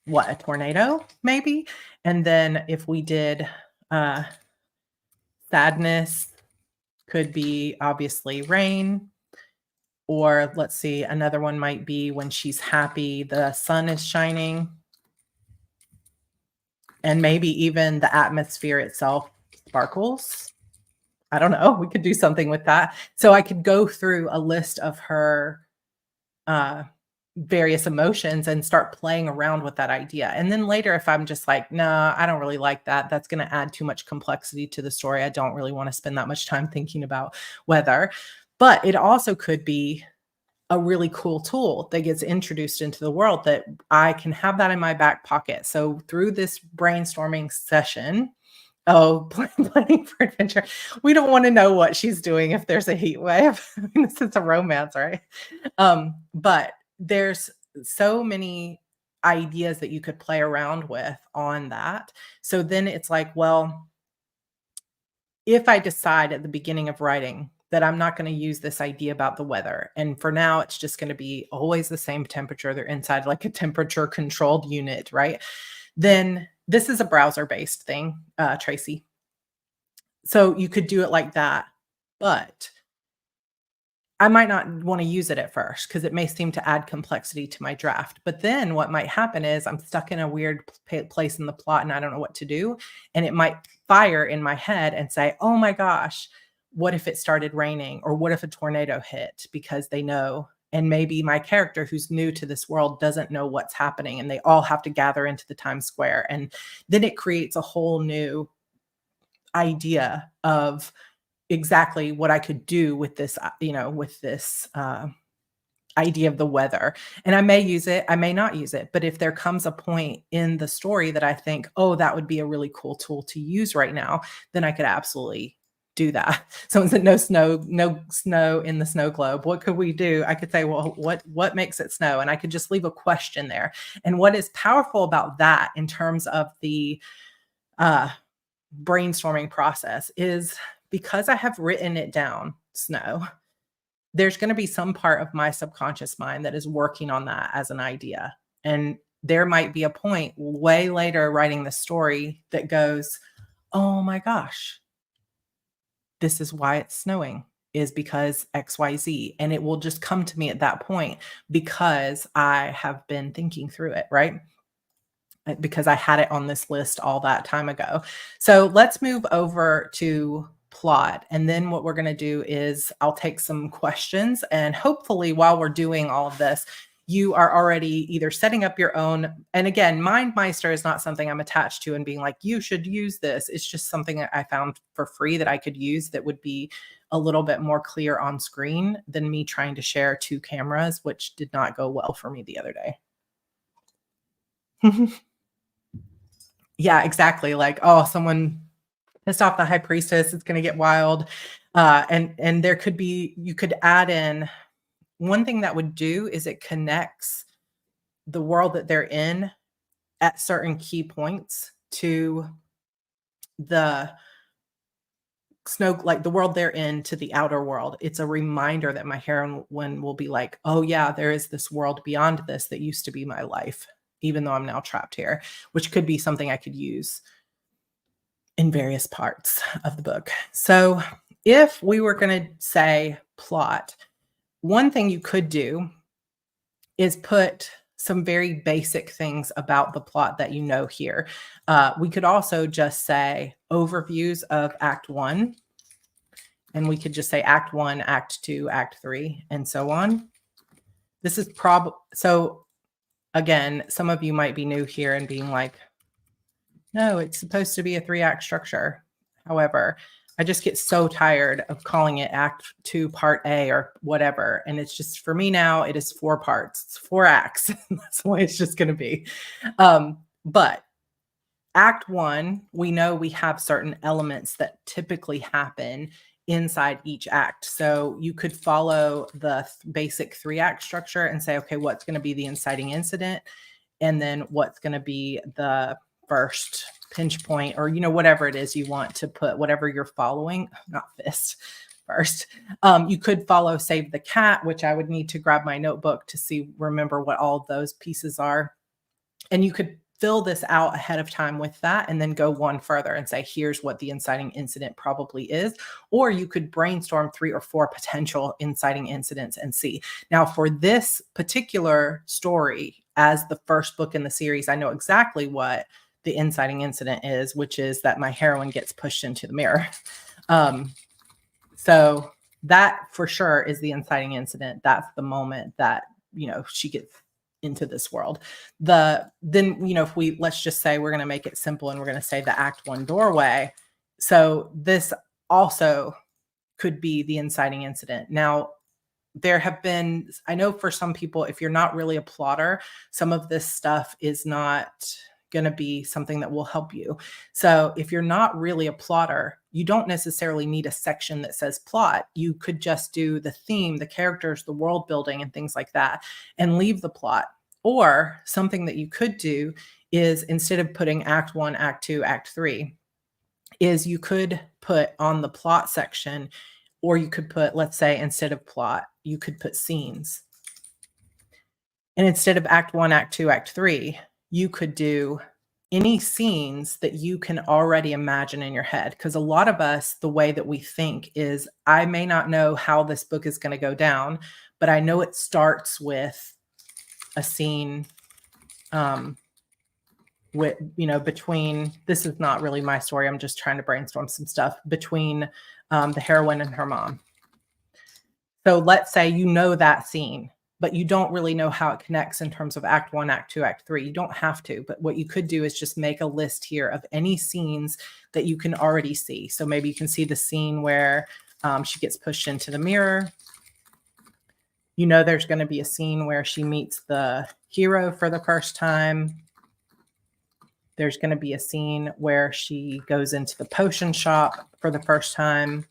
what, a tornado maybe? And then if we did sadness, could be obviously rain. Or let's see, another one might be when she's happy, the sun is shining. And maybe even the atmosphere itself sparkles. I don't know. We could do something with that. So I could go through a list of her uh, various emotions and start playing around with that idea. And then later, if I'm just like, nah, I don't really like that, that's going to add too much complexity to the story. I don't really want to spend that much time thinking about whether. But it also could be a really cool tool that gets introduced into the world that I can have that in my back pocket. So through this brainstorming session, planning for adventure. We don't want to know what she's doing if there's a heat wave. I mean, this is a romance, right? But there's so many ideas that you could play around with on that. So then it's like, well, if I decide at the beginning of writing that I'm not going to use this idea about the weather, and for now it's just going to be always the same temperature, they're inside like a temperature controlled unit, right? Then this is a browser-based thing, Tracy. So you could do it like that, but I might not want to use it at first because it may seem to add complexity to my draft. But then what might happen is I'm stuck in a weird place in the plot and I don't know what to do. And it might fire in my head and say, oh my gosh, what if it started raining? Or what if a tornado hit? Because they know. And maybe my character who's new to this world doesn't know what's happening and they all have to gather into the Times Square. And then it creates a whole new idea of exactly what I could do with this, with this idea of the weather. And I may use it, I may not use it. But if there comes a point in the story that I think, oh, that would be a really cool tool to use right now, then I could absolutely do that. Someone said no snow in the snow globe. What could we do? I could say, well, what makes it snow? And I could just leave a question there. And what is powerful about that in terms of the brainstorming process is because I have written it down, snow, there's going to be some part of my subconscious mind that is working on that as an idea. And there might be a point way later writing the story that goes, oh my gosh, this is why it's snowing, is because XYZ. And it will just come to me at that point because I have been thinking through it, right? Because I had it on this list all that time ago. So let's move over to plot. And then what we're going to do is I'll take some questions, and hopefully while we're doing all of this, you are already either setting up your own. And again, MindMeister is not something I'm attached to and being like, you should use this. It's just something that I found for free that I could use that would be a little bit more clear on screen than me trying to share two cameras, which did not go well for me the other day. Yeah, exactly. Like, oh, someone pissed off the high priestess. It's going to get wild. And there could be, you could add in, one thing that would do is it connects the world that they're in at certain key points to the snow, like the world they're in to the outer world. It's a reminder that my heroine will be like, oh yeah, there is this world beyond this that used to be my life, even though I'm now trapped here, which could be something I could use in various parts of the book. So if we were going to say plot, one thing you could do is put some very basic things about the plot that you know here. We could also just say overviews of Act 1, and we could just say Act 1, Act 2, Act 3, and so on. This is so again, some of you might be new here and being like, no, it's supposed to be a 3-act structure. However, I just get so tired of calling it Act 2, Part A or whatever. And it's just, for me now, it is 4 parts. It's 4 acts. That's the way it's just going to be. But Act 1, we know we have certain elements that typically happen inside each act. So you could follow the basic 3-act structure and say, okay, what's going to be the inciting incident? And then what's going to be the first pinch point, or, whatever it is you want to put, whatever you're following, not fist first. You could follow Save the Cat, which I would need to grab my notebook to remember what all of those pieces are. And you could fill this out ahead of time with that and then go one further and say, here's what the inciting incident probably is. Or you could brainstorm 3 or 4 potential inciting incidents and see. Now, for this particular story, as the first book in the series, I know exactly what the inciting incident is, which is that my heroine gets pushed into the mirror. So that for sure is the inciting incident. That's the moment that, she gets into this world. Then, if let's just say we're going to make it simple and we're going to say the act one doorway. So this also could be the inciting incident. Now, I know for some people, if you're not really a plotter, some of this stuff is not going to be something that will help you. So if you're not really a plotter, you don't necessarily need a section that says plot. You could just do the theme, the characters, the world building, and things like that, and leave the plot. Or something that you could do is, instead of putting act one, act two, act three, is you could put on the plot section, or you could put, let's say, instead of plot, you could put scenes. And instead of act one, act two, act three, you could do any scenes that you can already imagine in your head. Because a lot of us, the way that we think is, I may not know how this book is going to go down, but I know it starts with a scene with, between, this is not really my story, I'm just trying to brainstorm some stuff, between the heroine and her mom. So let's say that scene, but you don't really know how it connects in terms of act one, act two, act three. You don't have to, but what you could do is just make a list here of any scenes that you can already see. So maybe you can see the scene where she gets pushed into the mirror. There's going to be a scene where she meets the hero for the first time. There's going to be a scene where she goes into the potion shop for the first time.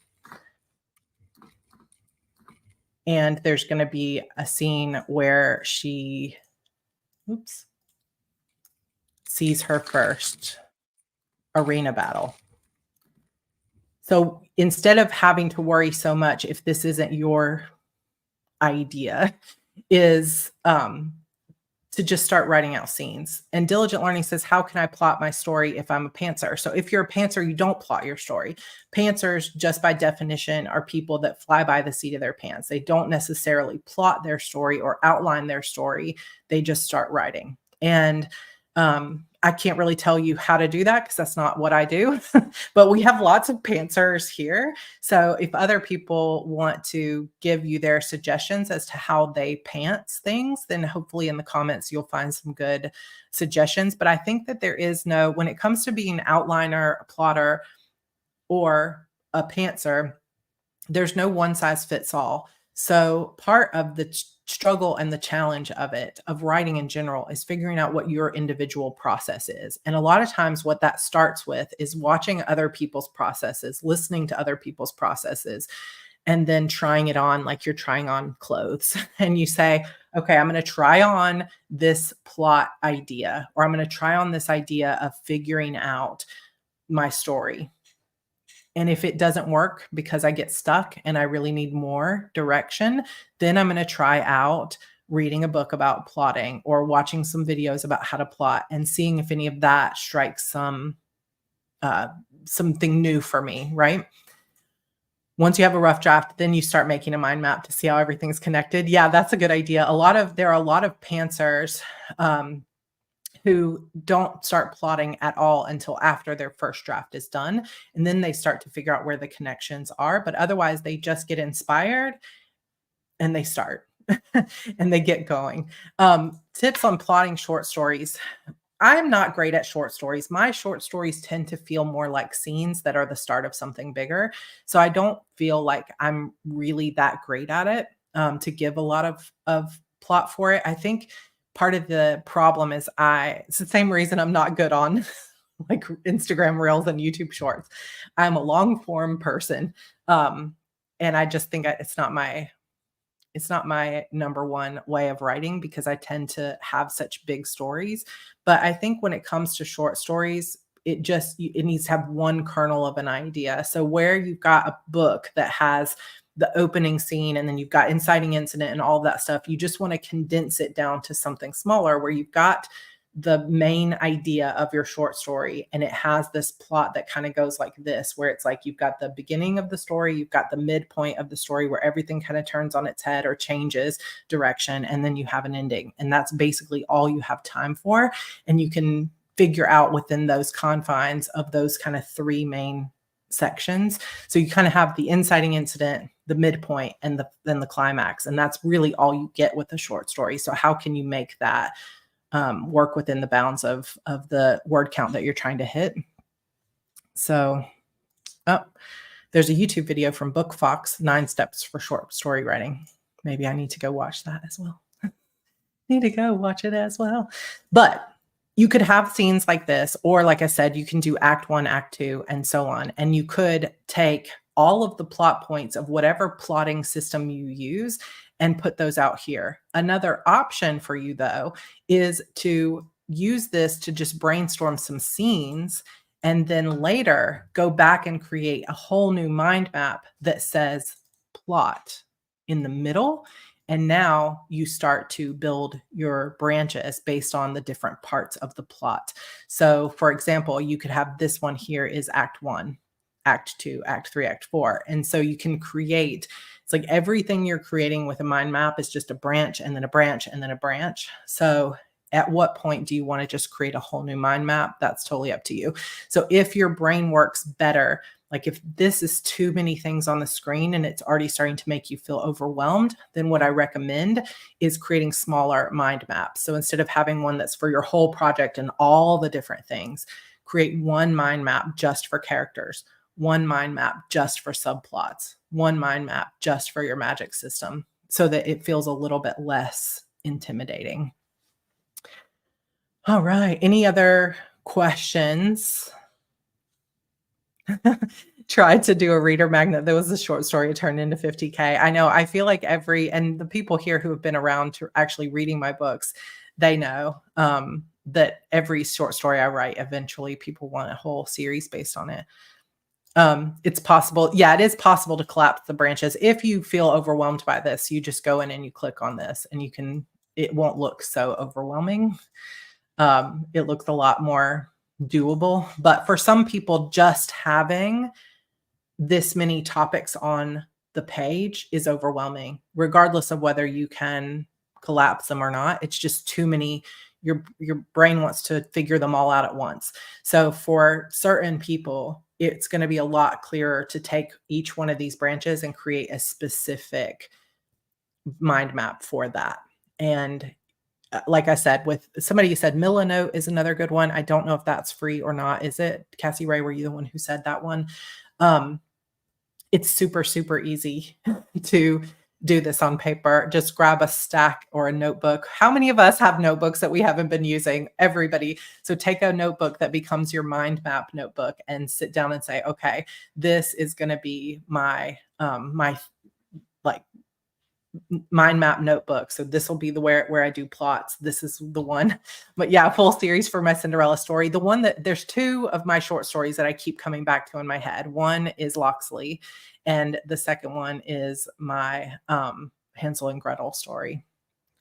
And there's going to be a scene where she sees her first arena battle. So instead of having to worry so much if this isn't your idea, is to just start writing out scenes. And Diligent Learning says, how can I plot my story if I'm a pantser? So if you're a pantser, you don't plot your story. Pantsers, just by definition, are people that fly by the seat of their pants. They don't necessarily plot their story or outline their story. They just start writing. And I can't really tell you how to do that because that's not what I do, but we have lots of pantsers here. So if other people want to give you their suggestions as to how they pants things, then hopefully in the comments, you'll find some good suggestions. But I think that there is when it comes to being an outliner, a plotter, or a pantser, there's no one size fits all. So part of the struggle and the challenge of writing in general, is figuring out what your individual process is. And a lot of times what that starts with is watching other people's processes, listening to other people's processes, and then trying it on like you're trying on clothes. And you say, okay, I'm going to try on this plot idea, or I'm going to try on this idea of figuring out my story. And if it doesn't work because I get stuck and I really need more direction, then I'm going to try out reading a book about plotting or watching some videos about how to plot and seeing if any of that strikes something new for me, right? Once you have a rough draft, then you start making a mind map to see how everything's connected. Yeah, that's a good idea. There are a lot of pantsers who don't start plotting at all until after their first draft is done. And then they start to figure out where the connections are. But otherwise, they just get inspired and they start and they get going. Tips on plotting short stories. I'm not great at short stories. My short stories tend to feel more like scenes that are the start of something bigger. So I don't feel like I'm really that great at it to give a lot of plot for it. I think part of the problem is it's the same reason I'm not good on like Instagram Reels and YouTube Shorts. I'm a long form person. And I just think it's not my number one way of writing because I tend to have such big stories. But I think when it comes to short stories, it needs to have one kernel of an idea. So where you've got a book that has the opening scene and then you've got inciting incident and all of that stuff, you just want to condense it down to something smaller where you've got the main idea of your short story and it has this plot that kind of goes like this, where it's like you've got the beginning of the story, you've got the midpoint of the story where everything kind of turns on its head or changes direction, and then you have an ending. And that's basically all you have time for. And you can figure out within those confines of those kind of three main sections. So you kind of have the inciting incident, the midpoint, and then the climax. And that's really all you get with a short story. So how can you make that work within the bounds of the word count that you're trying to hit? So, oh, there's a YouTube video from Book Fox, 9 Steps for Short Story Writing. Maybe I need to go watch that as well. Need to go watch it as well. But you could have scenes like this, or like I said, you can do act 1, act 2, and so on. And you could take all of the plot points of whatever plotting system you use and put those out here. Another option for you, though, is to use this to just brainstorm some scenes and then later go back and create a whole new mind map that says plot in the middle. And now you start to build your branches based on the different parts of the plot. So for example, you could have this one here is act 1, act 2, act 3, act 4. And so you can create, it's like everything you're creating with a mind map is just a branch and then a branch and then a branch. So at what point do you want to just create a whole new mind map? That's totally up to you. So if your brain works better, like if this is too many things on the screen and it's already starting to make you feel overwhelmed, then what I recommend is creating smaller mind maps. So instead of having one that's for your whole project and all the different things, create one mind map just for characters, one mind map just for subplots, one mind map just for your magic system, so that it feels a little bit less intimidating. All right. Any other questions? Tried to do a reader magnet. There was a short story turned into 50K. I know. I feel like and the people here who have been around to actually reading my books, they know that every short story I write, eventually people want a whole series based on it. It's possible. Yeah, it is possible to collapse the branches. If you feel overwhelmed by this, you just go in and you click on this and it won't look so overwhelming. It looks a lot more doable. But for some people, just having this many topics on the page is overwhelming, regardless of whether you can collapse them or not. It's just too many. Your brain wants to figure them all out at once. So for certain people, it's going to be a lot clearer to take each one of these branches and create a specific mind map for that. And like I said, with somebody said Milanote is another good one. I don't know if that's free or not. Is it? Cassie Ray, were you the one who said that one? It's super, super easy to do this on paper. Just grab a stack or a notebook. How many of us have notebooks that we haven't been using? Everybody. So take a notebook that becomes your mind map notebook and sit down and say, okay, this is going to be my mind map notebook. So this will be where I do plots. This is the one. But yeah, full series for my Cinderella story. The one that there's 2 of my short stories that I keep coming back to in my head. One is Loxley, and the second one is my Hansel and Gretel story.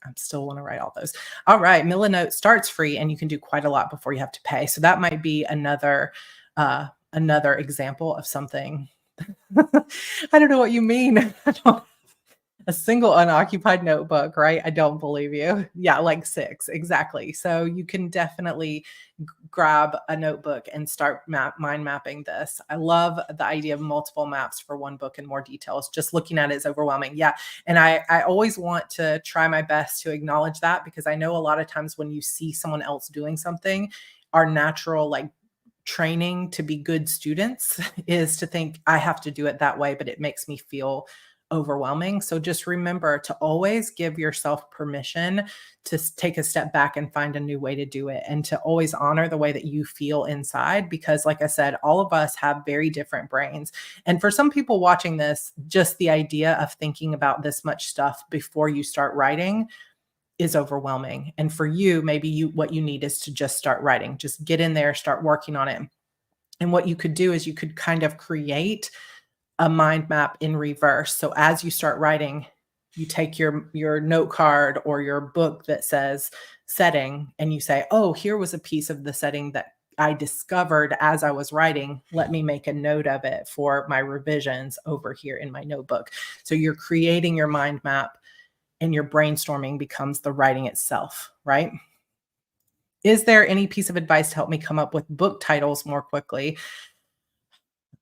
I still want to write all those. All right, Milanote starts free, and you can do quite a lot before you have to pay. So that might be another example of something. I don't know what you mean. A single unoccupied notebook, right? I don't believe you. Yeah, like 6, exactly. So you can definitely grab a notebook and start mind mapping this. I love the idea of multiple maps for one book and more details. Just looking at it is overwhelming. Yeah, and I always want to try my best to acknowledge that, because I know a lot of times when you see someone else doing something, our natural training to be good students is to think I have to do it that way, but it makes me feel overwhelming. So just remember to always give yourself permission to take a step back and find a new way to do it, and to always honor the way that you feel inside, because like I said, all of us have very different brains. And for some people watching this, just the idea of thinking about this much stuff before you start writing is overwhelming. And for you, maybe what you need is to just start writing, just get in there, start working on it. And what you could do is you could kind of create a mind map in reverse. So as you start writing, you take your note card or your book that says setting, and you say, oh, here was a piece of the setting that I discovered as I was writing. Let me make a note of it for my revisions over here in my notebook. So you're creating your mind map, and your brainstorming becomes the writing itself, right? Is there any piece of advice to help me come up with book titles more quickly?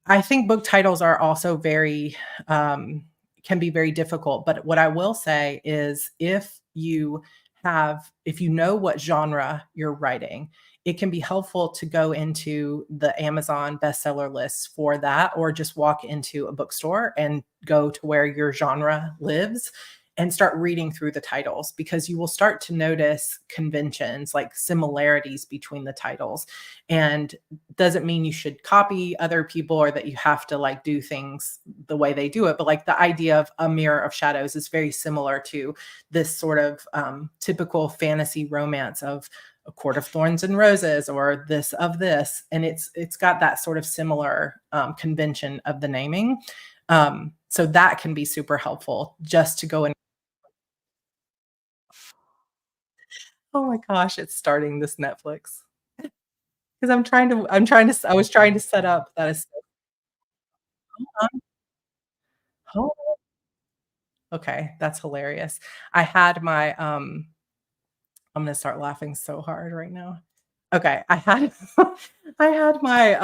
I think book titles are also very can be very difficult, but what I will say is if you know what genre you're writing, it can be helpful to go into the Amazon bestseller lists for that, or just walk into a bookstore and go to where your genre lives and start reading through the titles, because you will start to notice conventions, like similarities between the titles. And doesn't mean you should copy other people or that you have to like do things the way they do it. But like the idea of a mirror of shadows is very similar to this sort of typical fantasy romance of a court of thorns and roses, or this of this. And it's got that sort of similar convention of the naming. So that can be super helpful just to go in. Oh my gosh, it's starting this Netflix. 'Cause I was trying to set up that is so hold on. Okay, that's hilarious. I had my, I'm gonna start laughing so hard right now. Okay, I had I had my,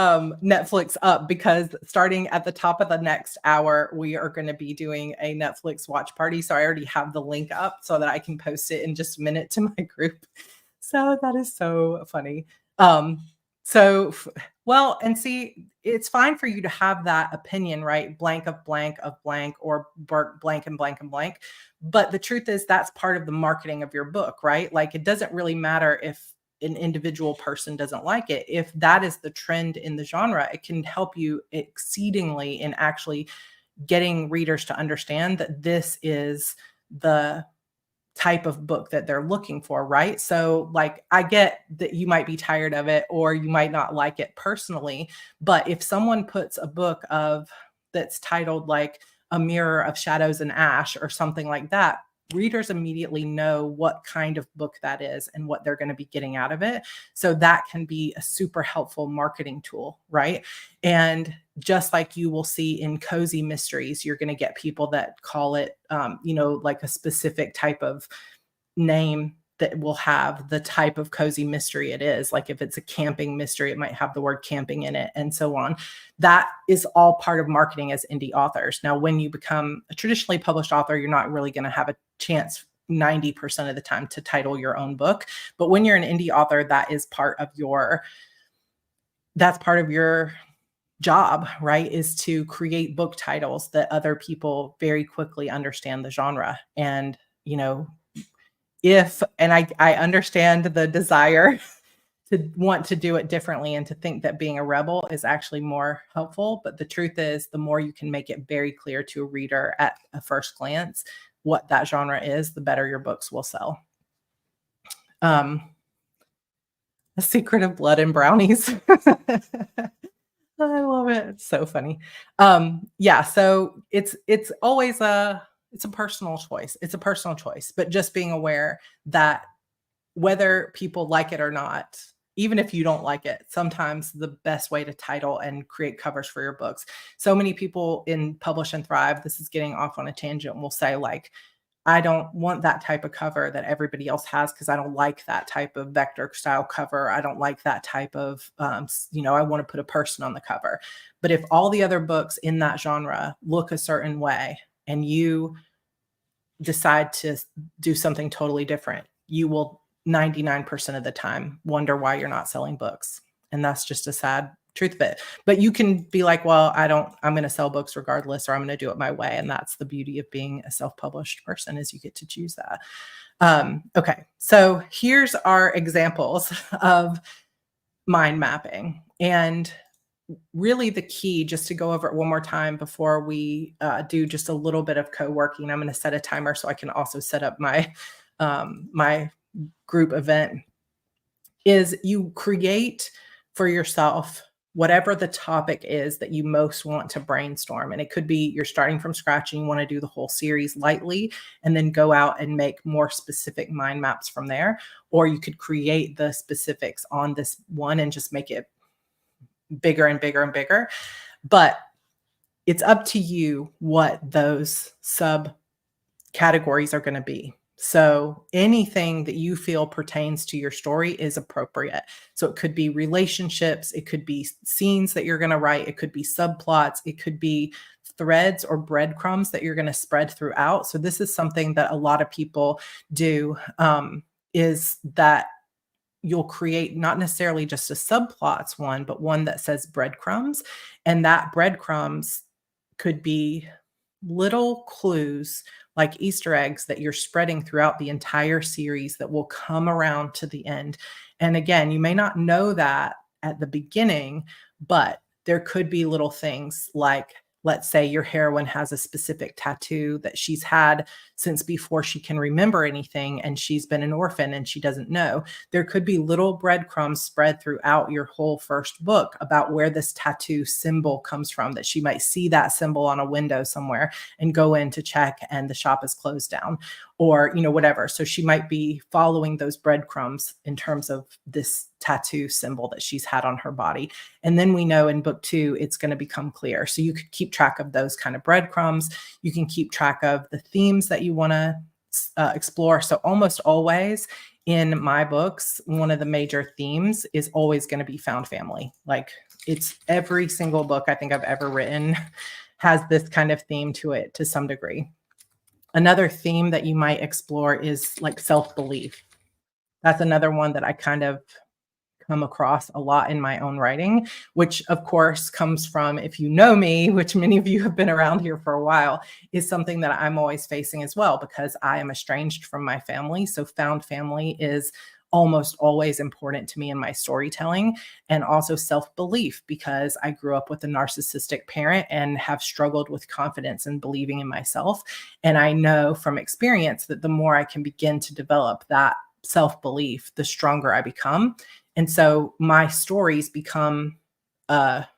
Netflix up because starting at the top of the next hour, we are gonna be doing a Netflix watch party, so I already have the link up so that I can post it in just a minute to my group. So that is so funny. Um, so f well, and see, it's fine for you to have that opinion, right? Blank of blank, or blank and blank and blank. But the truth is that's part of the marketing of your book, right? Like, it doesn't really matter if an individual person doesn't like it. If that is the trend in the genre, it can help you exceedingly in actually getting readers to understand that this is the type of book that they're looking for, right? So, like, I get that you might be tired of it or you might not like it personally, but if someone puts a book of that's titled like A Mirror of Shadows and Ash or something like that, readers immediately know what kind of book that is and what they're going to be getting out of it. So that can be a super helpful marketing tool, right? And just like you will see in cozy mysteries, you're going to get people that call it, like a specific type of name that will have the type of cozy mystery it is. Like if it's a camping mystery, it might have the word camping in it, and so on. That is all part of marketing as indie authors. Now, when you become a traditionally published author, you're not really going to have a chance 90% of the time to title your own book. But when you're an indie author, that's part of your job, right? Is to create book titles that other people very quickly understand the genre. And, you know, I understand the desire to want to do it differently and to think that being a rebel is actually more helpful. But the truth is, the more you can make it very clear to a reader at a first glance what that genre is, the better your books will sell. Um, The Secret of Blood and Brownies. I love it. It's so funny. Yeah, so it's always it's a personal choice. It's a personal choice, but just being aware that whether people like it or not, even if you don't like it, sometimes the best way to title and create covers for your books. So many people in Publish and Thrive, this is getting off on a tangent, will say like, I don't want that type of cover that everybody else has because I don't like that type of vector style cover. I don't like that type of, I want to put a person on the cover. But if all the other books in that genre look a certain way and you decide to do something totally different, you will 99% of the time wonder why you're not selling books. And that's just a sad truth of it. But you can be like, well, I'm going to sell books regardless, or I'm going to do it my way. And that's the beauty of being a self-published person, is you get to choose that. Okay. So here's our examples of mind mapping. And really the key, just to go over it one more time before we do just a little bit of co-working, I'm going to set a timer so I can also set up my my group event, is you create for yourself whatever the topic is that you most want to brainstorm. And it could be you're starting from scratch and you want to do the whole series lightly and then go out and make more specific mind maps from there. Or you could create the specifics on this one and just make it bigger and bigger and bigger. But it's up to you what those sub categories are going to be. So anything that you feel pertains to your story is appropriate. So it could be relationships, it could be scenes that you're going to write, it could be subplots, it could be threads or breadcrumbs that you're going to spread throughout. So this is something that a lot of people do, is that you'll create not necessarily just a subplots one, but one that says breadcrumbs. And that breadcrumbs could be little clues like Easter eggs that you're spreading throughout the entire series that will come around to the end. And again, you may not know that at the beginning, but there could be little things like, let's say your heroine has a specific tattoo that she's had since before she can remember anything, and she's been an orphan and she doesn't know. There could be little breadcrumbs spread throughout your whole first book about where this tattoo symbol comes from, that she might see that symbol on a window somewhere and go in to check and the shop is closed down, or, whatever. So she might be following those breadcrumbs in terms of this tattoo symbol that she's had on her body. And then we know in book 2, it's going to become clear. So you could keep track of those kind of breadcrumbs. You can keep track of the themes that you want to explore. So almost always in my books, one of the major themes is always going to be found family. Like, it's every single book I think I've ever written has this kind of theme to it to some degree. Another theme that you might explore is like self-belief. That's another one that I kind of come across a lot in my own writing, which of course comes from, if you know me, which many of you have been around here for a while, is something that I'm always facing as well, because I am estranged from my family. So found family is almost always important to me in my storytelling, and also self-belief, because I grew up with a narcissistic parent and have struggled with confidence and believing in myself. And I know from experience that the more I can begin to develop that self-belief, the stronger I become. And so my stories become like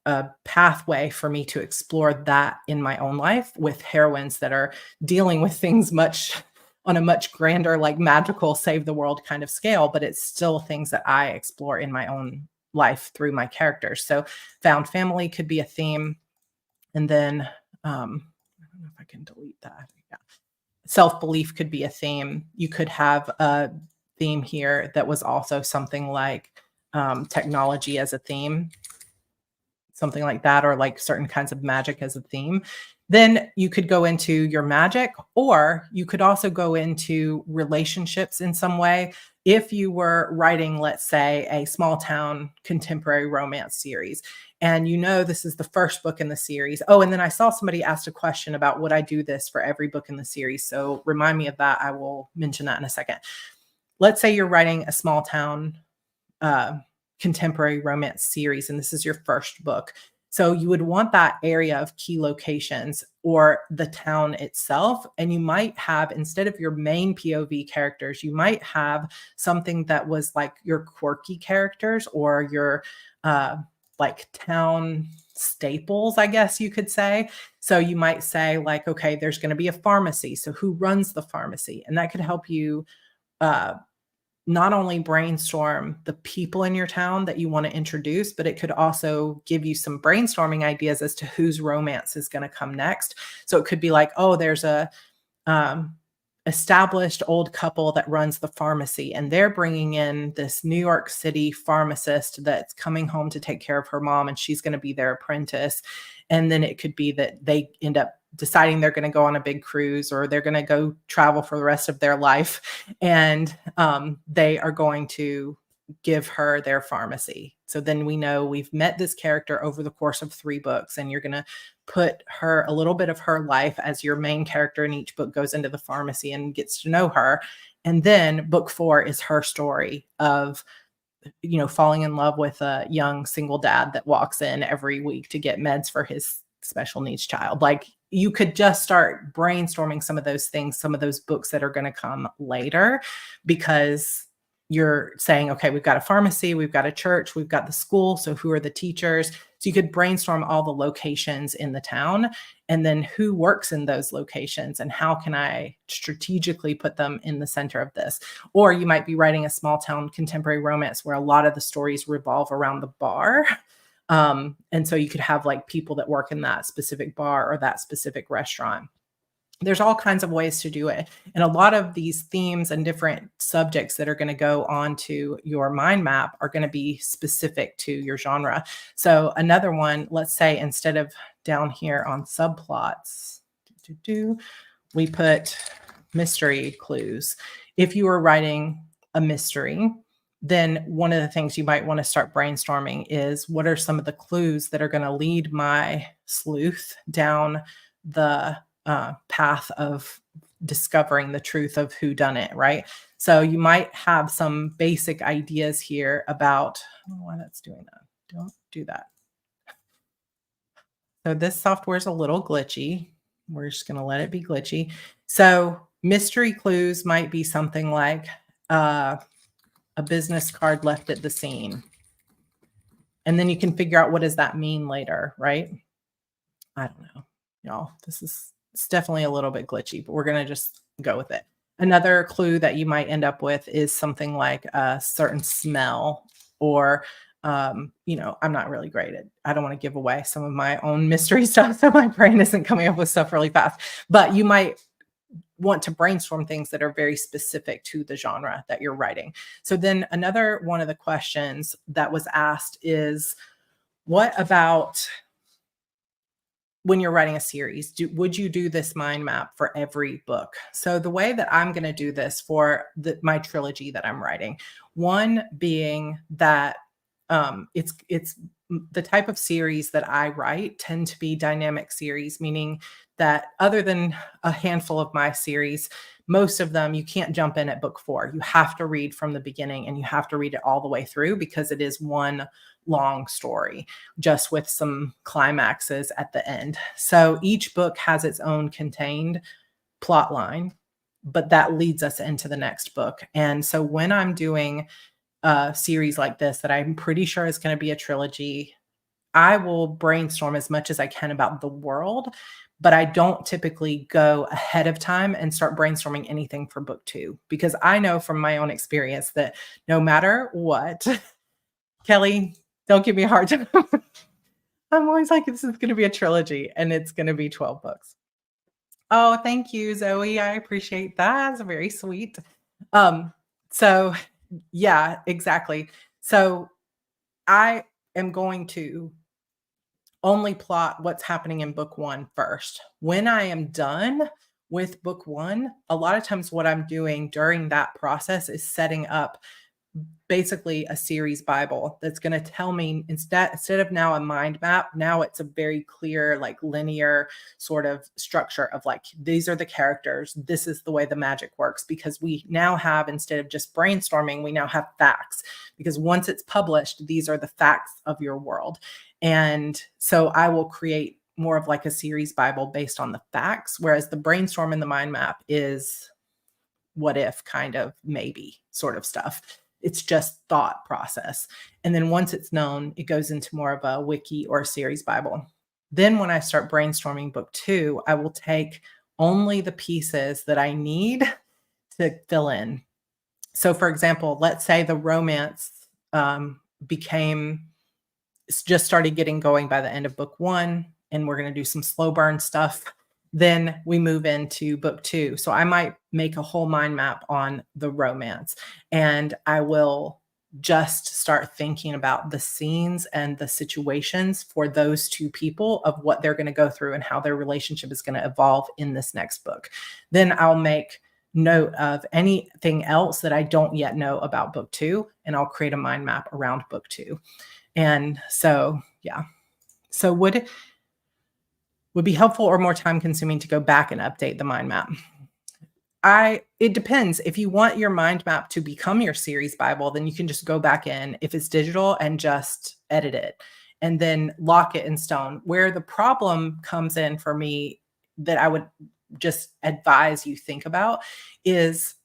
a pathway for me to explore that in my own life with heroines that are dealing with things on a much grander, like magical save the world kind of scale, but it's still things that I explore in my own life through my characters. So found family could be a theme. And then I don't know if I can delete that. Yeah. Self-belief could be a theme. You could have a theme here that was also something like technology as a theme, something like that, or like certain kinds of magic as a theme. Then you could go into your magic, or you could also go into relationships in some way. If you were writing, let's say, a small town contemporary romance series, and this is the first book in the series. Oh, and then I saw somebody asked a question about, would I do this for every book in the series? So remind me of that. I will mention that in a second. Let's say you're writing a small town contemporary romance series, and this is your first book. So you would want that area of key locations or the town itself. And you might have, instead of your main POV characters, you might have something that was like your quirky characters, or your like town staples, I guess you could say. So you might say like, okay, there's going to be a pharmacy. So who runs the pharmacy? And that could help you not only brainstorm the people in your town that you want to introduce, but it could also give you some brainstorming ideas as to whose romance is going to come next. So it could be like, oh, there's a established old couple that runs the pharmacy, and they're bringing in this New York City pharmacist that's coming home to take care of her mom, and she's going to be their apprentice. And then it could be that they end up deciding they're going to go on a big cruise, or they're going to go travel for the rest of their life. And they are going to give her their pharmacy. So then we know we've met this character over the course of 3 books, and you're going to put her, a little bit of her life as your main character in each book goes into the pharmacy and gets to know her. And then book 4 is her story of, falling in love with a young single dad that walks in every week to get meds for his special needs child. Like, you could just start brainstorming some of those things, some of those books that are going to come later, because you're saying, okay, we've got a pharmacy, we've got a church, we've got the school. So who are the teachers? So you could brainstorm all the locations in the town, and then who works in those locations, and how can I strategically put them in the center of this? Or you might be writing a small town contemporary romance where a lot of the stories revolve around the bar. And so you could have like people that work in that specific bar or that specific restaurant. There's all kinds of ways to do it. And a lot of these themes and different subjects that are going to go onto your mind map are going to be specific to your genre. So another one, let's say instead of down here on subplots, we put mystery clues. If you were writing a mystery, then one of the things you might want to start brainstorming is what are some of the clues that are going to lead my sleuth down the path of discovering the truth of who done it, right? So you might have some basic ideas here about, I don't know why that's doing that. Don't do that. So this software is a little glitchy. We're just going to let it be glitchy. So mystery clues might be something like a business card left at the scene. And then you can figure out what does that mean later, right? I don't know. Y'all, it's definitely a little bit glitchy, but we're going to just go with it. Another clue that you might end up with is something like a certain smell or I'm not really great at, I don't want to give away some of my own mystery stuff. So my brain isn't coming up with stuff really fast, but you might want to brainstorm things that are very specific to the genre that you're writing. So then another one of the questions that was asked is, what about when you're writing a series, would you do this mind map for every book? So the way that I'm going to do this for my trilogy that I'm writing, one being that it's the type of series that I write tend to be dynamic series, meaning that other than a handful of my series, most of them you can't jump in at book 4. You have to read from the beginning and you have to read it all the way through because it is one long story, just with some climaxes at the end. So each book has its own contained plot line, but that leads us into the next book. And so when I'm doing a series like this that I'm pretty sure is going to be a trilogy, I will brainstorm as much as I can about the world, but I don't typically go ahead of time and start brainstorming anything for book 2, because I know from my own experience that no matter what, Kelly, don't give me a hard time. I'm always like, this is going to be a trilogy and it's going to be 12 books. Oh, thank you, Zoe. I appreciate that. It's very sweet. So yeah, exactly. So I am going to only plot what's happening in book 1 first. When I am done with book 1, a lot of times what I'm doing during that process is setting up basically a series Bible that's going to tell me instead of now a mind map, now it's a very clear, like linear sort of structure of like, these are the characters. This is the way the magic works, because we now have, instead of just brainstorming, we now have facts, because once it's published, these are the facts of your world. And so I will create more of like a series Bible based on the facts, whereas the brainstorm and the mind map is what if kind of maybe sort of stuff. It's just thought process. And then once it's known, it goes into more of a wiki or a series Bible. Then when I start brainstorming book 2, I will take only the pieces that I need to fill in. So for example, let's say the romance just started getting going by the end of book 1, and we're going to do some slow burn stuff. Then we move into book 2. So I might make a whole mind map on the romance, and I will just start thinking about the scenes and the situations for those two people of what they're going to go through and how their relationship is going to evolve in this next book. Then I'll make note of anything else that I don't yet know about book 2, and I'll create a mind map around book 2. And so, yeah. So would be helpful or more time consuming to go back and update the mind map? It depends. If you want your mind map to become your series Bible, then you can just go back in, if it's digital, and just edit it and then lock it in stone. Where the problem comes in for me, that I would just advise you think about, is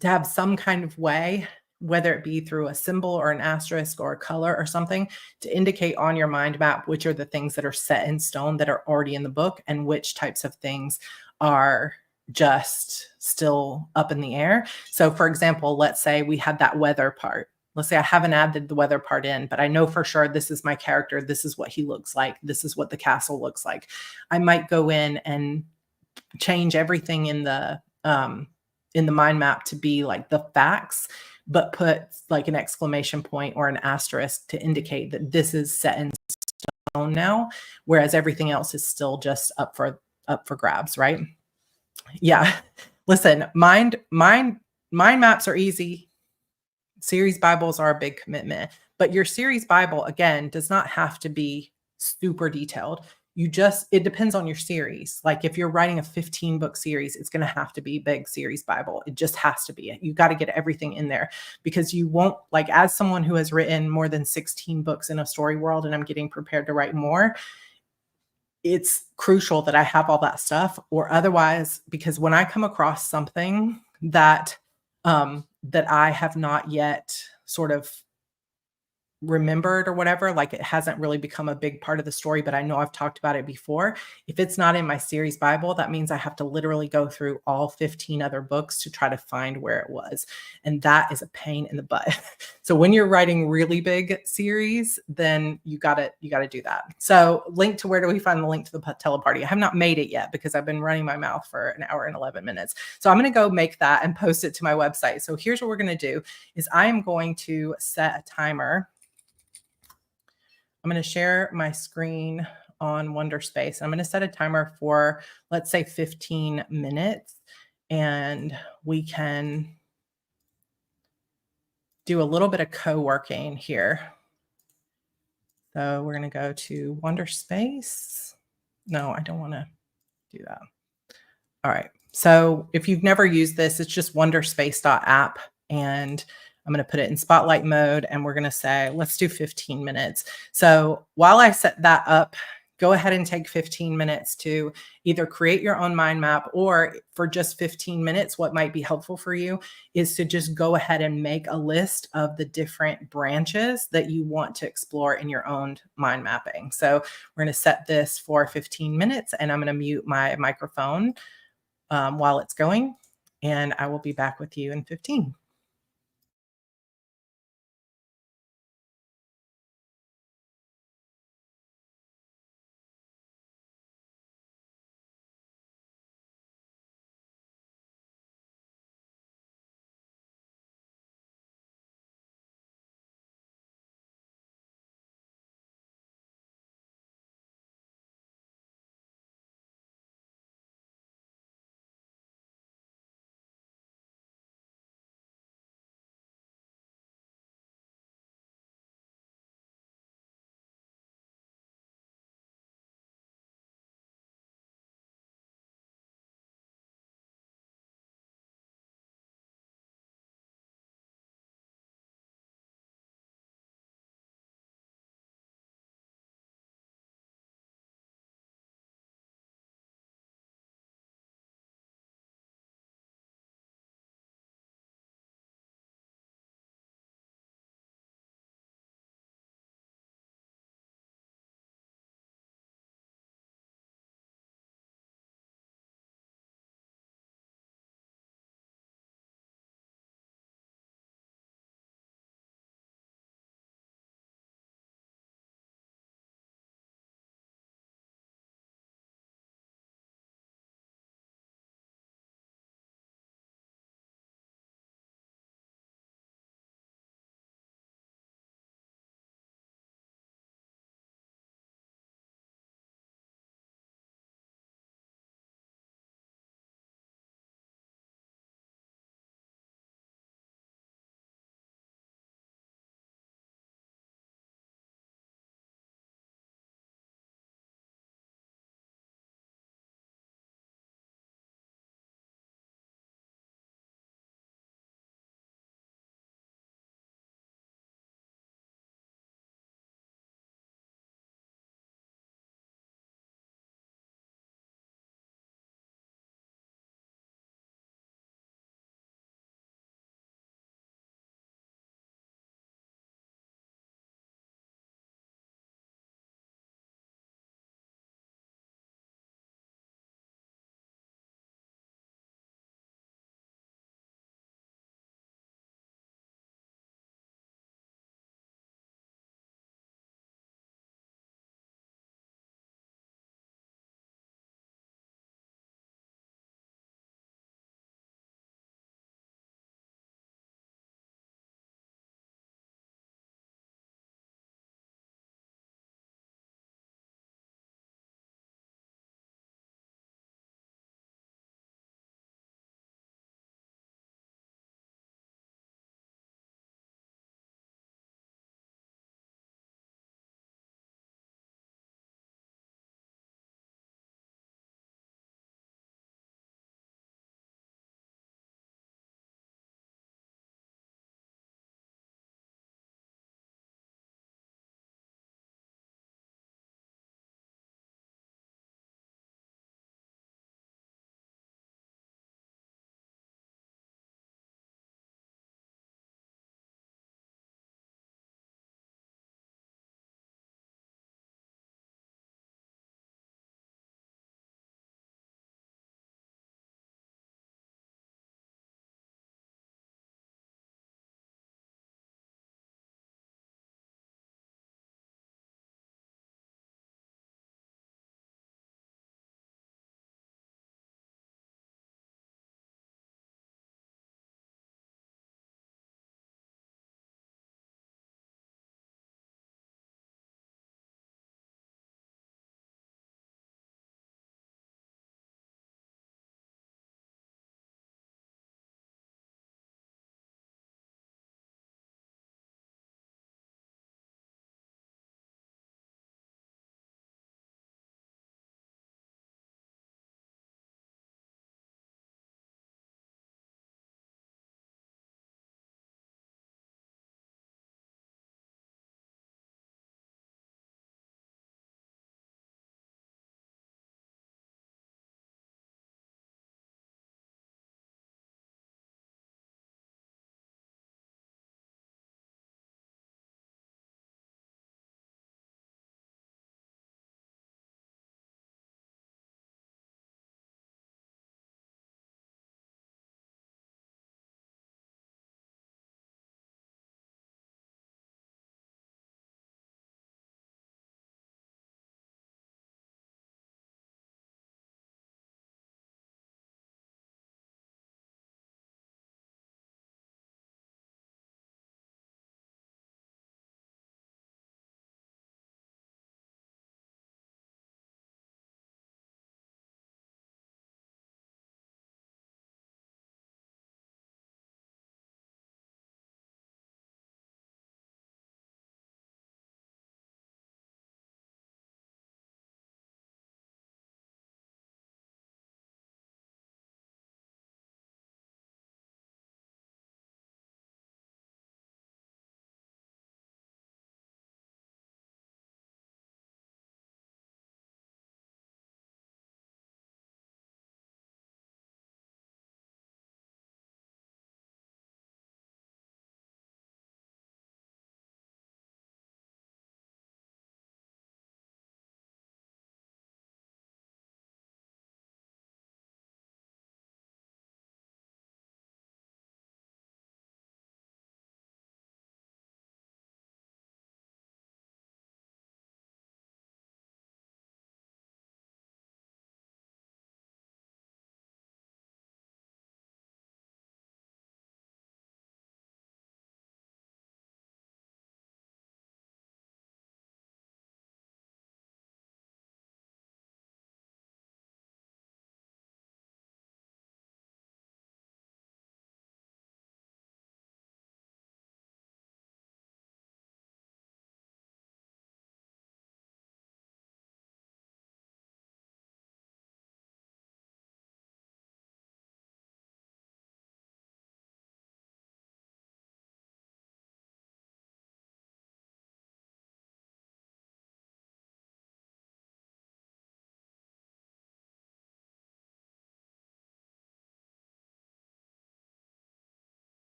to have some kind of way, whether it be through a symbol or an asterisk or a color or something, to indicate on your mind map which are the things that are set in stone that are already in the book and which types of things are just still up in the air. So for example, let's say we had that weather part. Let's say I haven't added the weather part in, but I know for sure this is my character. This is what he looks like. This is what the castle looks like. I might go in and change everything in the mind map to be like the facts, but put like an exclamation point or an asterisk to indicate that this is set in stone now, whereas everything else is still just up for grabs, right? Yeah. Listen, mind maps are easy. Series Bibles are a big commitment, but your series Bible, again, does not have to be super detailed. It depends on your series. Like if you're writing a 15-book series, it's going to have to be big series Bible. It just has to be. You got to get everything in there because you won't, like, as someone who has written more than 16 books in a story world and I'm getting prepared to write more, it's crucial that I have all that stuff, or otherwise, because when I come across something that that I have not yet sort of remembered or whatever, like it hasn't really become a big part of the story, but I know I've talked about it before. If it's not in my series Bible, that means I have to literally go through all 15 other books to try to find where it was. And that is a pain in the butt. So when you're writing really big series, then you gotta do that. So link to where do we find the link to the teleparty? I have not made it yet because I've been running my mouth for an hour and 11 minutes. So I'm going to go make that and post it to my website. So here's what we're going to do is I am going to set a timer. I'm going to share my screen on Wonderspace. I'm going to set a timer for, let's say, 15 minutes, and we can do a little bit of co-working here. So we're going to go to Wonderspace. No, I don't want to do that. All right. So if you've never used this, it's just wonderspace.app, and I'm going to put it in spotlight mode, and we're going to say, let's do 15 minutes. So while I set that up, go ahead and take 15 minutes to either create your own mind map, or for just 15 minutes, what might be helpful for you is to just go ahead and make a list of the different branches that you want to explore in your own mind mapping. So we're going to set this for 15 minutes, and I'm going to mute my microphone while it's going, and I will be back with you in 15.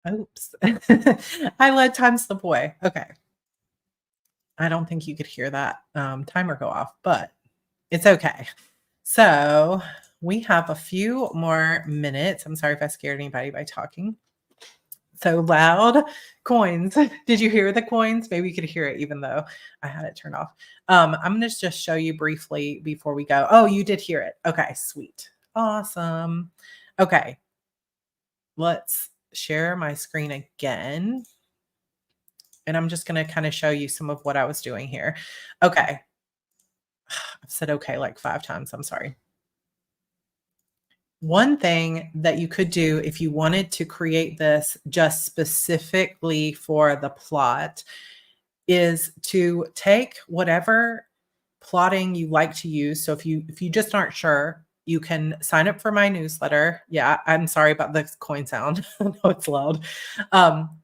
Oops. I let time slip away. Okay. I don't think you could hear that timer go off, but it's okay. So we have a few more minutes. I'm sorry if I scared anybody by talking so loud. Coins. Did you hear the coins? Maybe you could hear it even though I had it turned off. I'm going to just show you briefly before we go. Oh, you did hear it. Okay, sweet. Awesome. Okay, let's share my screen again. And I'm just going to kind of show you some of what I was doing here. Okay. I've said okay like 5 times. I'm sorry. One thing that you could do if you wanted to create this just specifically for the plot is to take whatever plotting you like to use. So if you just aren't sure, you can sign up for my newsletter. Yeah, I'm sorry about the coin sound. I know it's loud.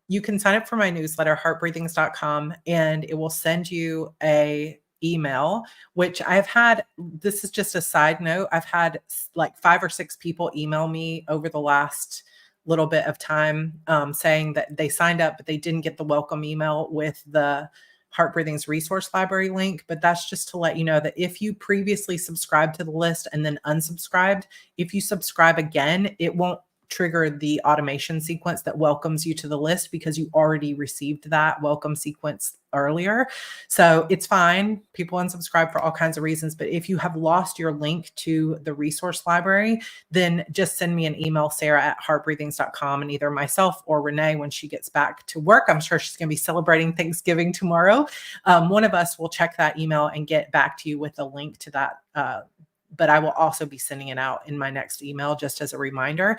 You can sign up for my newsletter, heartbreathings.com, and it will send you a email, which I've had. This is just a side note. I've had like 5 or 6 people email me over the last little bit of time saying that they signed up, but they didn't get the welcome email with the Heart Breathing's resource library link. But that's just to let you know that if you previously subscribed to the list and then unsubscribed, if you subscribe again, it won't trigger the automation sequence that welcomes you to the list because you already received that welcome sequence earlier. So it's fine. People unsubscribe for all kinds of reasons. But if you have lost your link to the resource library, then just send me an email, Sarah@heartbreathings.com, and either myself or Renee, when she gets back to work, I'm sure she's going to be celebrating Thanksgiving tomorrow. One of us will check that email and get back to you with a link to that. But I will also be sending it out in my next email just as a reminder.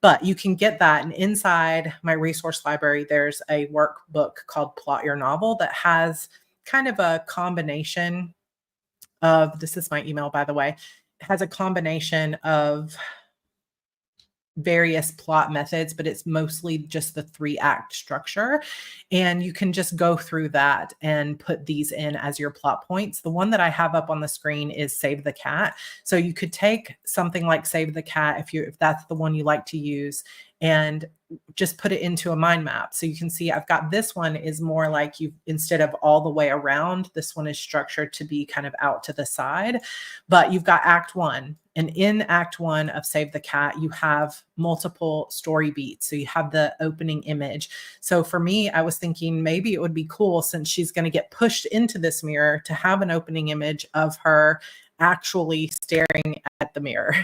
But you can get that. And inside my resource library, there's a workbook called Plot Your Novel that has kind of a combination of, this is my email, by the way, it has a combination of various plot methods, but it's mostly just the 3-act structure. And you can just go through that and put these in as your plot points. The one that I have up on the screen is Save the Cat. So you could take something like Save the Cat if that's the one you like to use, and just put it into a mind map. So you can see I've got this one is more like instead of all the way around, this one is structured to be kind of out to the side. But you've got Act 1. And in Act 1 of Save the Cat, you have multiple story beats. So you have the opening image. So for me, I was thinking maybe it would be cool, since she's going to get pushed into this mirror, to have an opening image of her actually staring at the mirror.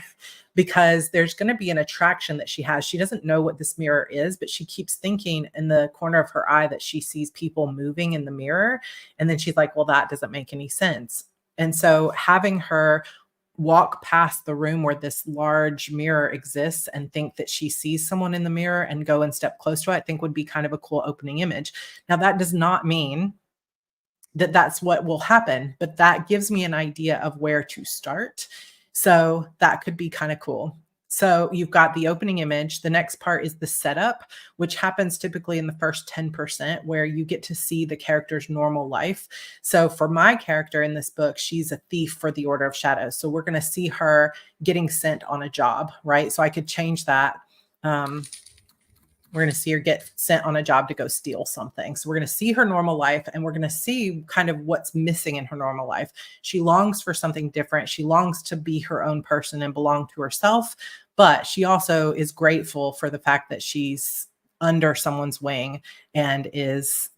Because there's going to be an attraction that she has. She doesn't know what this mirror is, but she keeps thinking in the corner of her eye that she sees people moving in the mirror. And then she's like, well, that doesn't make any sense. And so having her walk past the room where this large mirror exists and think that she sees someone in the mirror and go and step close to it, I think would be kind of a cool opening image. Now, that does not mean that that's what will happen, but that gives me an idea of where to start. So that could be kind of cool. So you've got the opening image. The next part is the setup, which happens typically in the first 10%, where you get to see the character's normal life. So for my character in this book, she's a thief for the Order of Shadows. So we're going to see her getting sent on a job, right? So I could change that. We're going to see her get sent on a job to go steal something. So we're going to see her normal life, and we're going to see kind of what's missing in her normal life. She longs for something different. She longs to be her own person and belong to herself, but she also is grateful for the fact that she's under someone's wing and is,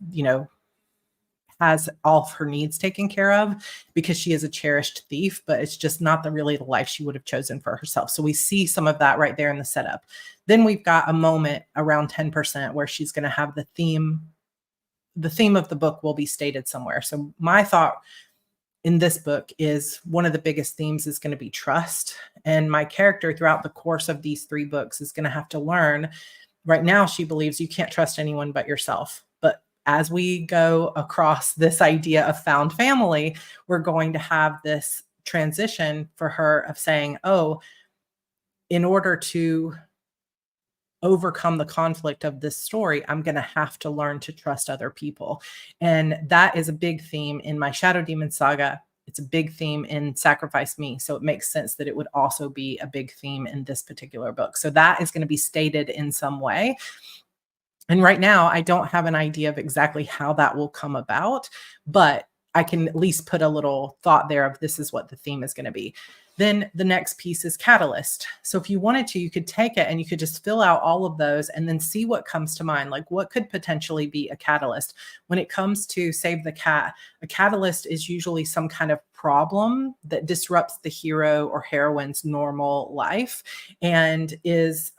has all of her needs taken care of, because she is a cherished thief, but it's just not really the life she would have chosen for herself. So we see some of that right there in the setup. Then we've got a moment around 10% where she's going to have the theme of the book will be stated somewhere. So my thought in this book is one of the biggest themes is going to be trust. And my character throughout the course of these 3 books is going to have to learn. Right now, she believes you can't trust anyone but yourself. But as we go across this idea of found family, we're going to have this transition for her of saying, oh, in order to overcome the conflict of this story, I'm going to have to learn to trust other people. And that is a big theme in my Shadow Demon saga. It's a big theme in Sacrifice Me. So it makes sense that it would also be a big theme in this particular book. So that is going to be stated in some way. And right now, I don't have an idea of exactly how that will come about, but I can at least put a little thought there of this is what the theme is going to be. Then the next piece is catalyst. So if you wanted to, you could take it and you could just fill out all of those and then see what comes to mind. Like what could potentially be a catalyst? When it comes to Save the Cat, a catalyst is usually some kind of problem that disrupts the hero or heroine's normal life and is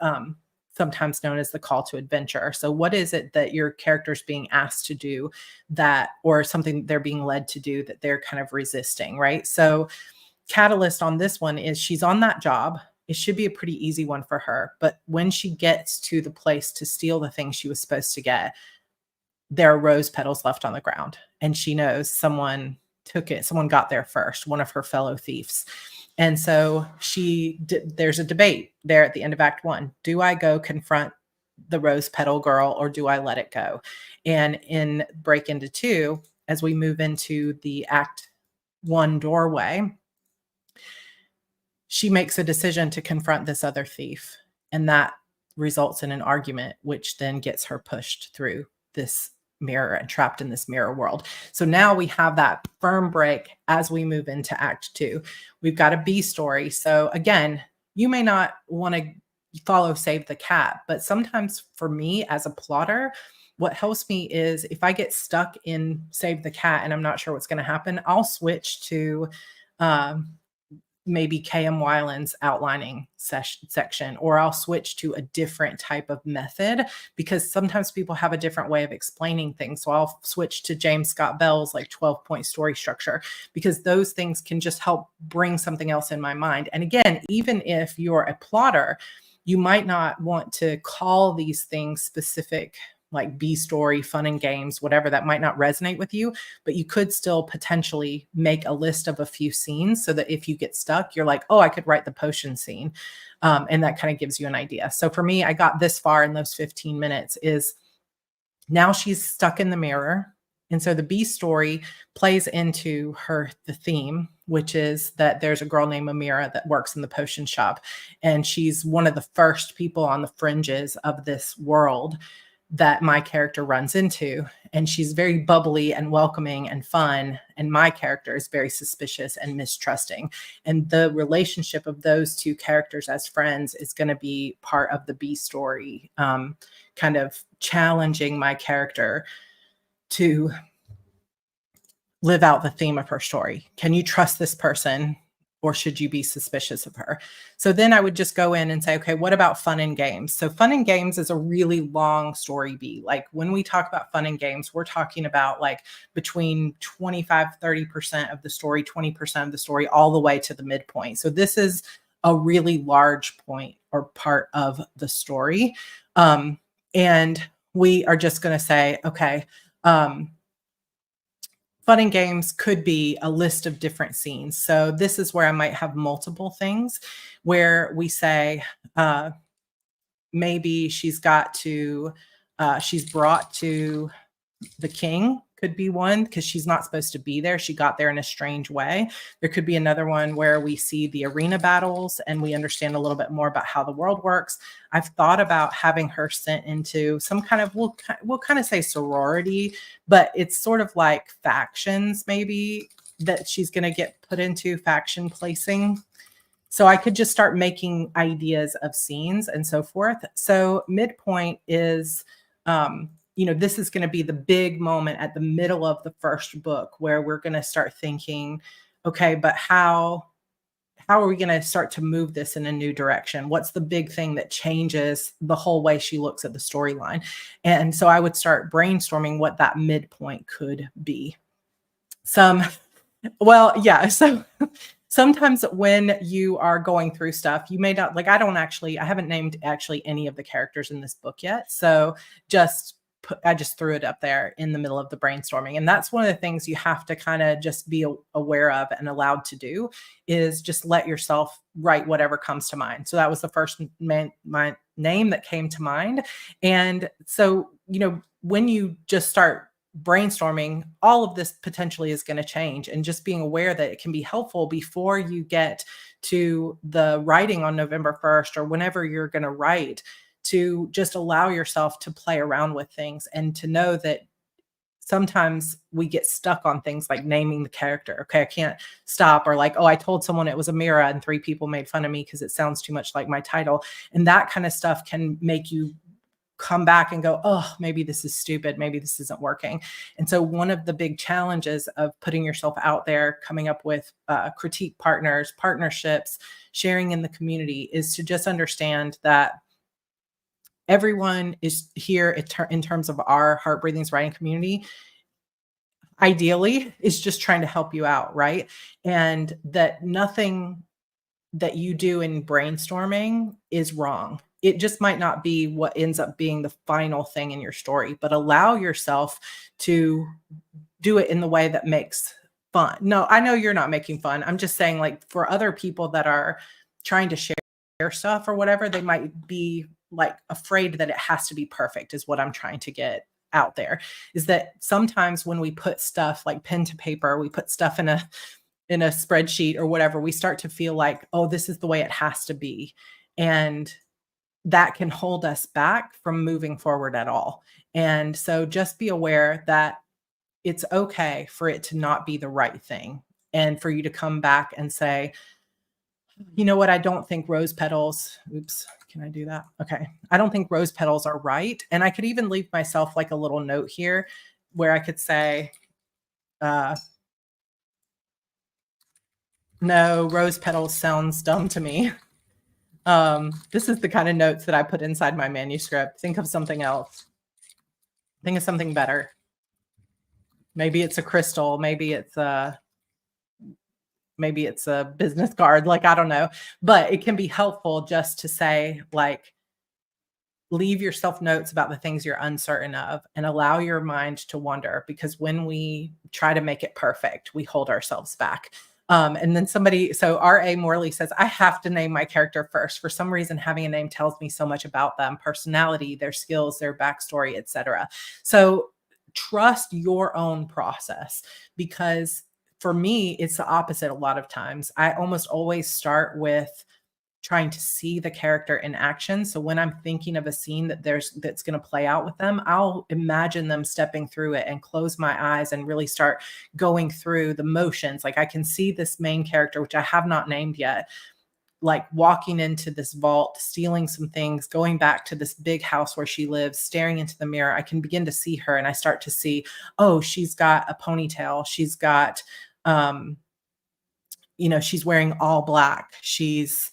sometimes known as the call to adventure. So what is it that your character's being asked to do that, or something they're being led to do that they're kind of resisting, right? So catalyst on this one is she's on that job. It should be a pretty easy one for her. But when she gets to the place to steal the thing she was supposed to get, there are rose petals left on the ground. And she knows someone took it. Someone got there first, one of her fellow thieves. And so there's a debate there at the end of Act 1. Do I go confront the rose petal girl or do I let it go? And in Break into 2, as we move into the Act 1 doorway, she makes a decision to confront this other thief. And that results in an argument, which then gets her pushed through this mirror and trapped in this mirror world. So now we have that firm break as we move into Act 2. We've got a B story. So again, you may not want to follow Save the Cat, but sometimes for me as a plotter, what helps me is if I get stuck in Save the Cat and I'm not sure what's going to happen, I'll switch to maybe KM Weiland's outlining section, or I'll switch to a different type of method because sometimes people have a different way of explaining things. So I'll switch to James Scott Bell's like 12-point story structure because those things can just help bring something else in my mind. And again, even if you're a plotter, you might not want to call these things specific like B story, fun and games, whatever, that might not resonate with you, but you could still potentially make a list of a few scenes so that if you get stuck, you're like, oh, I could write the potion scene. And that kind of gives you an idea. So for me, I got this far in those 15 minutes is now she's stuck in the mirror. And so the B story plays into the theme, which is that there's a girl named Amira that works in the potion shop. And she's one of the first people on the fringes of this world that my character runs into. And she's very bubbly and welcoming and fun. And my character is very suspicious and mistrusting. And the relationship of those two characters as friends is going to be part of the B story, kind of challenging my character to live out the theme of her story. Can you trust this person? Or should you be suspicious of her? So then I would just go in and say, okay, what about fun and games? So fun and games is a really long story beat. Like when we talk about fun and games, we're talking about like between 25-30% of the story, 20% of the story, all the way to the midpoint. So this is a really large point or part of the story. And we are just going to say, okay, fun and games could be a list of different scenes. So this is where I might have multiple things where we say, maybe she's brought to the king, could be one because she's not supposed to be there. She got there in a strange way. There could be another one where we see the arena battles and we understand a little bit more about how the world works. I've thought about having her sent into some kind of, we'll kind of say sorority, but it's sort of like factions maybe that she's going to get put into, faction placing. So I could just start making ideas of scenes and so forth. So midpoint is, this is going to be the big moment at the middle of the first book where we're going to start thinking, okay, but how are we going to start to move this in a new direction? What's the big thing that changes the whole way she looks at the storyline? And so I would start brainstorming what that midpoint could be. So sometimes when you are going through stuff, you may not, like, I haven't named actually any of the characters in this book yet. So I just threw it up there in the middle of the brainstorming. And that's one of the things you have to kind of just be aware of and allowed to do is just let yourself write whatever comes to mind. So that was the first my name that came to mind. And so, when you just start brainstorming, all of this potentially is going to change, and just being aware that it can be helpful before you get to the writing on November 1st or whenever you're going to write, to just allow yourself to play around with things and to know that sometimes we get stuck on things like naming the character. Okay, I can't stop. Or like, oh, I told someone it was a Mira and 3 people made fun of me because it sounds too much like my title. And that kind of stuff can make you come back and go, oh, maybe this is stupid. Maybe this isn't working. And so one of the big challenges of putting yourself out there, coming up with critique partners, partnerships, sharing in the community is to just understand that everyone is here in terms of our Heart Breathings writing community, ideally is just trying to help you out, right? And that nothing that you do in brainstorming is wrong. It just might not be what ends up being the final thing in your story, but allow yourself to do it in the way that makes fun. No, I know you're not making fun. I'm just saying, like, for other people that are trying to share stuff or whatever, they might be like afraid that it has to be perfect, is what I'm trying to get out there. Is that sometimes when we put stuff like pen to paper, we put stuff in a spreadsheet or whatever, we start to feel like, oh, this is the way it has to be. And that can hold us back from moving forward at all. And so just be aware that it's okay for it to not be the right thing. And for you to come back and say, you know what, I don't think rose petals, oops, can I do that? Okay. I don't think rose petals are right. And I could even leave myself like a little note here where I could say, no, rose petals sounds dumb to me. This is the kind of notes that I put inside my manuscript. Think of something else. Think of something better. Maybe it's a crystal. Maybe it's a business card. Like, I don't know, but it can be helpful just to say, like, leave yourself notes about the things you're uncertain of and allow your mind to wander, because when we try to make it perfect, we hold ourselves back. And then so R.A. Morley says, I have to name my character first. For some reason, having a name tells me so much about them, personality, their skills, their backstory, etc. So trust your own process, because for me, it's the opposite a lot of times. I almost always start with trying to see the character in action. So when I'm thinking of a scene that's going to play out with them, I'll imagine them stepping through it and close my eyes and really start going through the motions. Like, I can see this main character, which I have not named yet, like walking into this vault, stealing some things, going back to this big house where she lives, staring into the mirror. I can begin to see her, and I start to see, oh, she's got a ponytail. She's got, she's wearing all black. She's,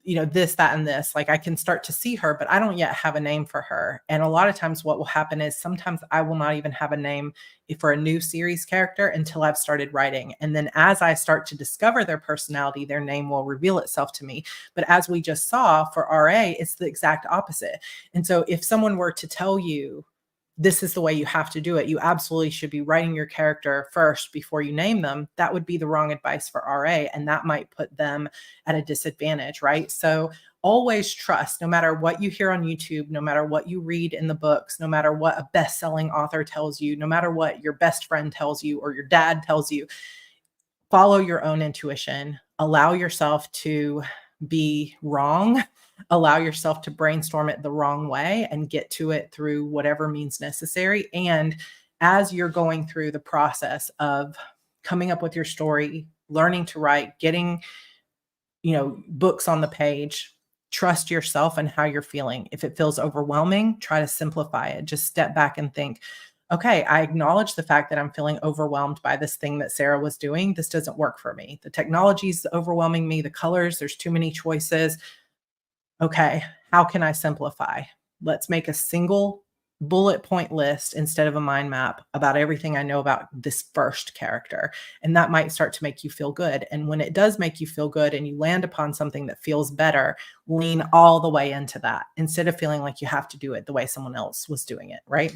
this, that, and this. Like, I can start to see her, but I don't yet have a name for her. And a lot of times what will happen is sometimes I will not even have a name for a new series character until I've started writing. And then as I start to discover their personality, their name will reveal itself to me. But as we just saw for RA, it's the exact opposite. And so if someone were to tell you, this is the way you have to do it, you absolutely should be writing your character first before you name them, that would be the wrong advice for RA. And that might put them at a disadvantage, right? So always trust, no matter what you hear on YouTube, no matter what you read in the books, no matter what a best-selling author tells you, no matter what your best friend tells you or your dad tells you, follow your own intuition. Allow yourself to be wrong. Allow yourself to brainstorm it the wrong way and get to it through whatever means necessary. And as you're going through the process of coming up with your story, learning to write, getting, books on the page, trust yourself and how you're feeling. If it feels overwhelming, try to simplify it. Just step back and think, okay, I acknowledge the fact that I'm feeling overwhelmed by this thing that Sarra was doing. This doesn't work for me. The technology's overwhelming me. The colors, there's too many choices. Okay, how can I simplify? Let's make a single bullet point list instead of a mind map about everything I know about this first character. And that might start to make you feel good. And when it does make you feel good and you land upon something that feels better, lean all the way into that instead of feeling like you have to do it the way someone else was doing it, right?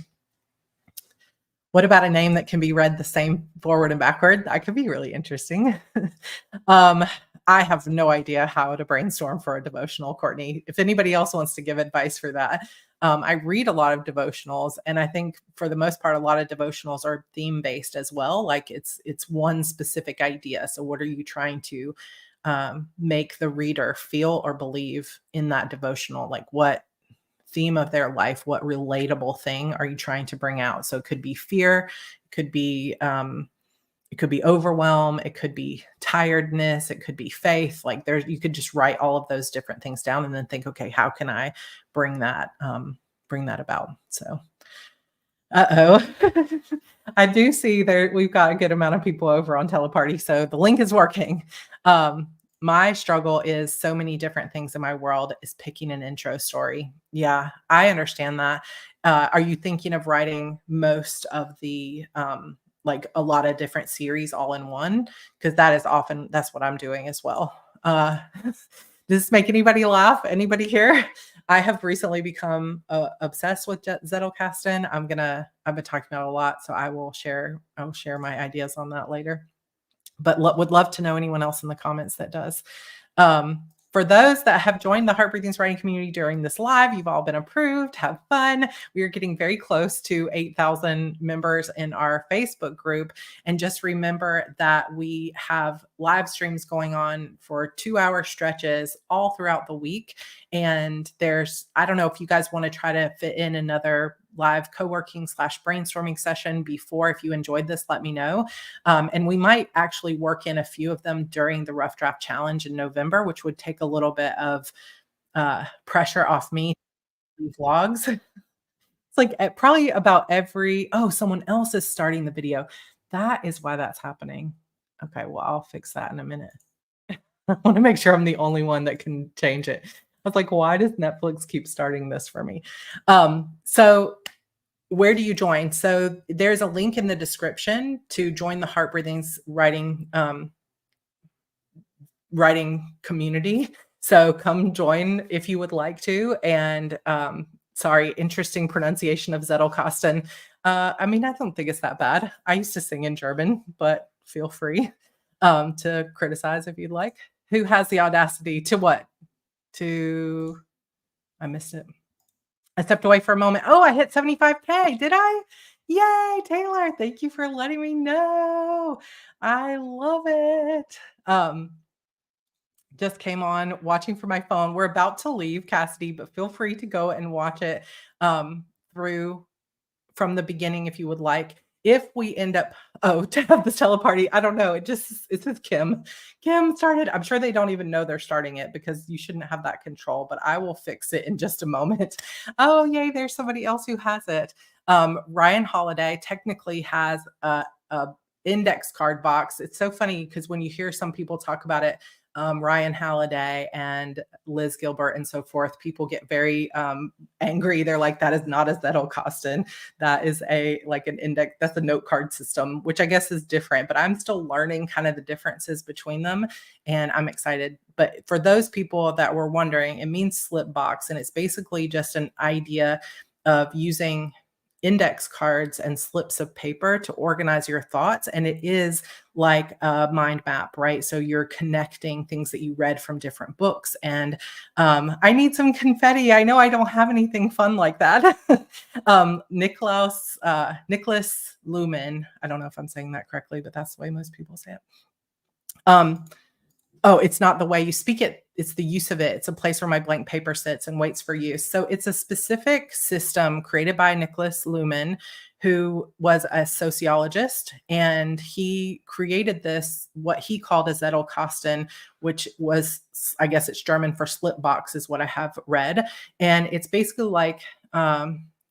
What about a name that can be read the same forward and backward? That could be really interesting. I have no idea how to brainstorm for a devotional, Courtney. If anybody else wants to give advice for that. I read a lot of devotionals, and I think for the most part, a lot of devotionals are theme-based as well. Like it's one specific idea. So what are you trying to make the reader feel or believe in that devotional? Like what theme of their life. What relatable thing are you trying to bring out? So it could be fear, it could be overwhelm, it could be tiredness, it could be faith. Like there's you could just write all of those different things down and then think, okay, how can I bring that about? So uh-oh. I do see there we've got a good amount of people over on Teleparty, so the link is working. My struggle is so many different things in my world is picking an intro story. Yeah, I understand that. Are you thinking of writing most of the like a lot of different series all in one? Because that's what I'm doing as well. Does this make anybody laugh? Anybody here? I have recently become obsessed with Zettelkasten. I've been talking about it a lot, so I will share my ideas on that later. But would love to know anyone else in the comments that does. For those that have joined the Heart Breathing's writing community during this live, you've all been approved. Have fun. We are getting very close to 8,000 members in our Facebook group. And just remember that we have live streams going on for 2-hour stretches all throughout the week. And I don't know if you guys want to try to fit in another live co-working / brainstorming session before. If you enjoyed this, let me know. And we might actually work in a few of them during the Rough Draft Challenge in November, which would take a little bit of pressure off me to do vlogs. It's like probably about someone else is starting the video. That is why that's happening. Okay, well, I'll fix that in a minute. I want to make sure I'm the only one that can change it. I was like, why does Netflix keep starting this for me? So where do you join? So there's a link in the description to join the Heart Breathing's writing community. So come join if you would like to. And sorry, interesting pronunciation of Zettelkasten. I mean, I don't think it's that bad. I used to sing in German, but feel free to criticize if you'd like. Who has the audacity to what? I missed it. I stepped away for a moment. Oh, I hit 75K. Did I? Yay, Taylor. Thank you for letting me know. I love it. Just came on watching from my phone. We're about to leave, Cassidy, but feel free to go and watch it through from the beginning if you would like. If we end up, to have this teleparty, I don't know. It says Kim. Kim started. I'm sure they don't even know they're starting it because you shouldn't have that control, but I will fix it in just a moment. Oh, yay. There's somebody else who has it. Ryan Holiday technically has a index card box. It's so funny because when you hear some people talk about it, Ryan Halliday and Liz Gilbert and so forth, people get very angry. They're like, that is not a Zettelkasten. That is an index. That's a note card system, which I guess is different, but I'm still learning kind of the differences between them. And I'm excited. But for those people that were wondering, it means slip box. And it's basically just an idea of using index cards and slips of paper to organize your thoughts. And it is like a mind map, right? So you're connecting things that you read from different books. And I need some confetti. I know I don't have anything fun like that. Nicholas Lumen. I don't know if I'm saying that correctly, but that's the way most people say it. Oh, it's not the way you speak it. It's the use of it. It's a place where my blank paper sits and waits for use. So it's a specific system created by Nicholas Luhmann, who was a sociologist, and he created this, what he called a Zettelkasten, which was, I guess it's German for slip box is what I have read. And it's basically like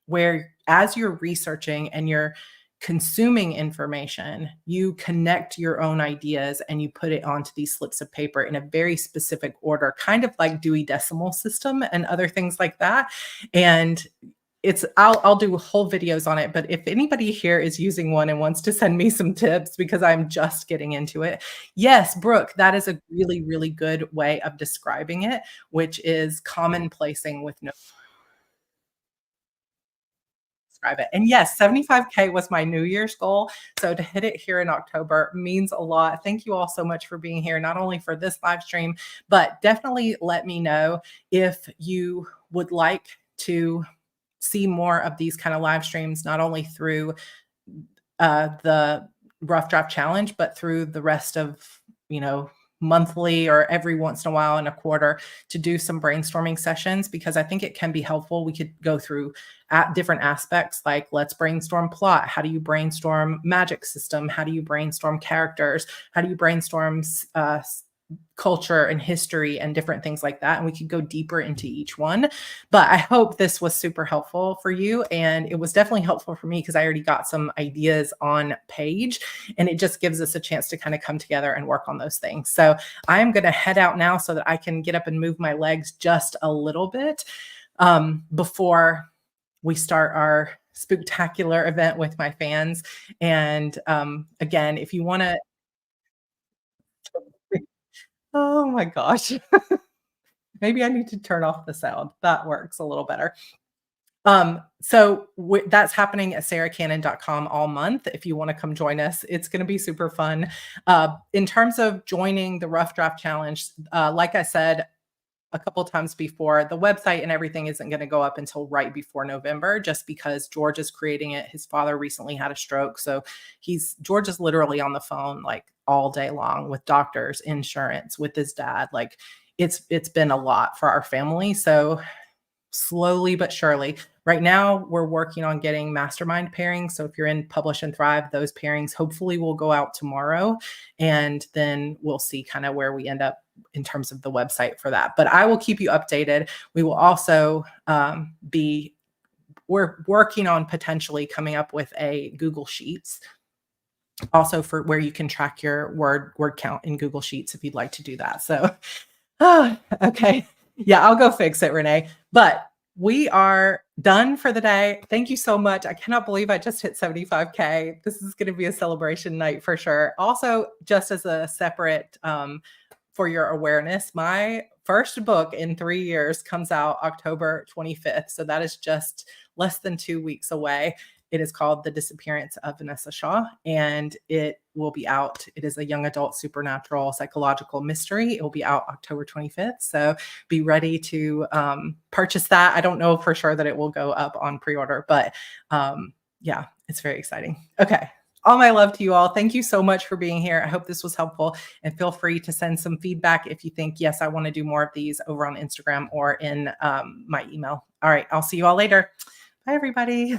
where as you're researching and you're consuming information, you connect your own ideas and you put it onto these slips of paper in a very specific order, kind of like Dewey Decimal System and other things like that. And I'll do whole videos on it, but if anybody here is using one and wants to send me some tips because I'm just getting into it. Yes, Brooke, that is a really, really good way of describing it, which is commonplacing with no it. And yes, 75K was my New Year's goal. So to hit it here in October means a lot. Thank you all so much for being here, not only for this live stream, but definitely let me know if you would like to see more of these kind of live streams, not only through the Rough Draft Challenge, but through the rest of, monthly or every once in a while in a quarter to do some brainstorming sessions, because I think it can be helpful. We could go through at different aspects, like let's brainstorm plot. How do you brainstorm magic system? How do you brainstorm characters? How do you brainstorm culture and history and different things like that? And we could go deeper into each one. But I hope this was super helpful for you. And it was definitely helpful for me because I already got some ideas on page, and it just gives us a chance to kind of come together and work on those things. So I'm going to head out now so that I can get up and move my legs just a little bit before we start our spectacular event with my fans. And again, if you want to, oh my gosh, maybe I need to turn off the sound. That works a little better. So that's happening at sarracannon.com all month. If you want to come join us, it's going to be super fun. In terms of joining the Rough Draft Challenge, like I said a couple times before, the website and everything isn't going to go up until right before November, just because George is creating it. His father recently had a stroke. So George is literally on the phone like all day long with doctors, insurance, with his dad. Like it's been a lot for our family. So slowly but surely. Right now, we're working on getting mastermind pairings. So if you're in Publish and Thrive, those pairings hopefully will go out tomorrow. And then we'll see kind of where we end up in terms of the website for that. But I will keep you updated. We will also we're working on potentially coming up with a Google Sheets also for where you can track your word count in Google Sheets if you'd like to do that. So, okay. Yeah, I'll go fix it, Renee. But we are done for the day. Thank you so much. I cannot believe I just hit 75K. This is going to be a celebration night for sure. Also, just as a separate for your awareness, my first book in 3 years comes out October 25th. So that is just less than 2 weeks away. It is called The Disappearance of Vanessa Shaw, and it will be out. It is a young adult supernatural psychological mystery. It will be out October 25th. So be ready to purchase that. I don't know for sure that it will go up on pre-order, but yeah, it's very exciting. Okay. All my love to you all. Thank you so much for being here. I hope this was helpful, and feel free to send some feedback if you think, yes, I want to do more of these over on Instagram or in my email. All right. I'll see you all later. Bye, everybody.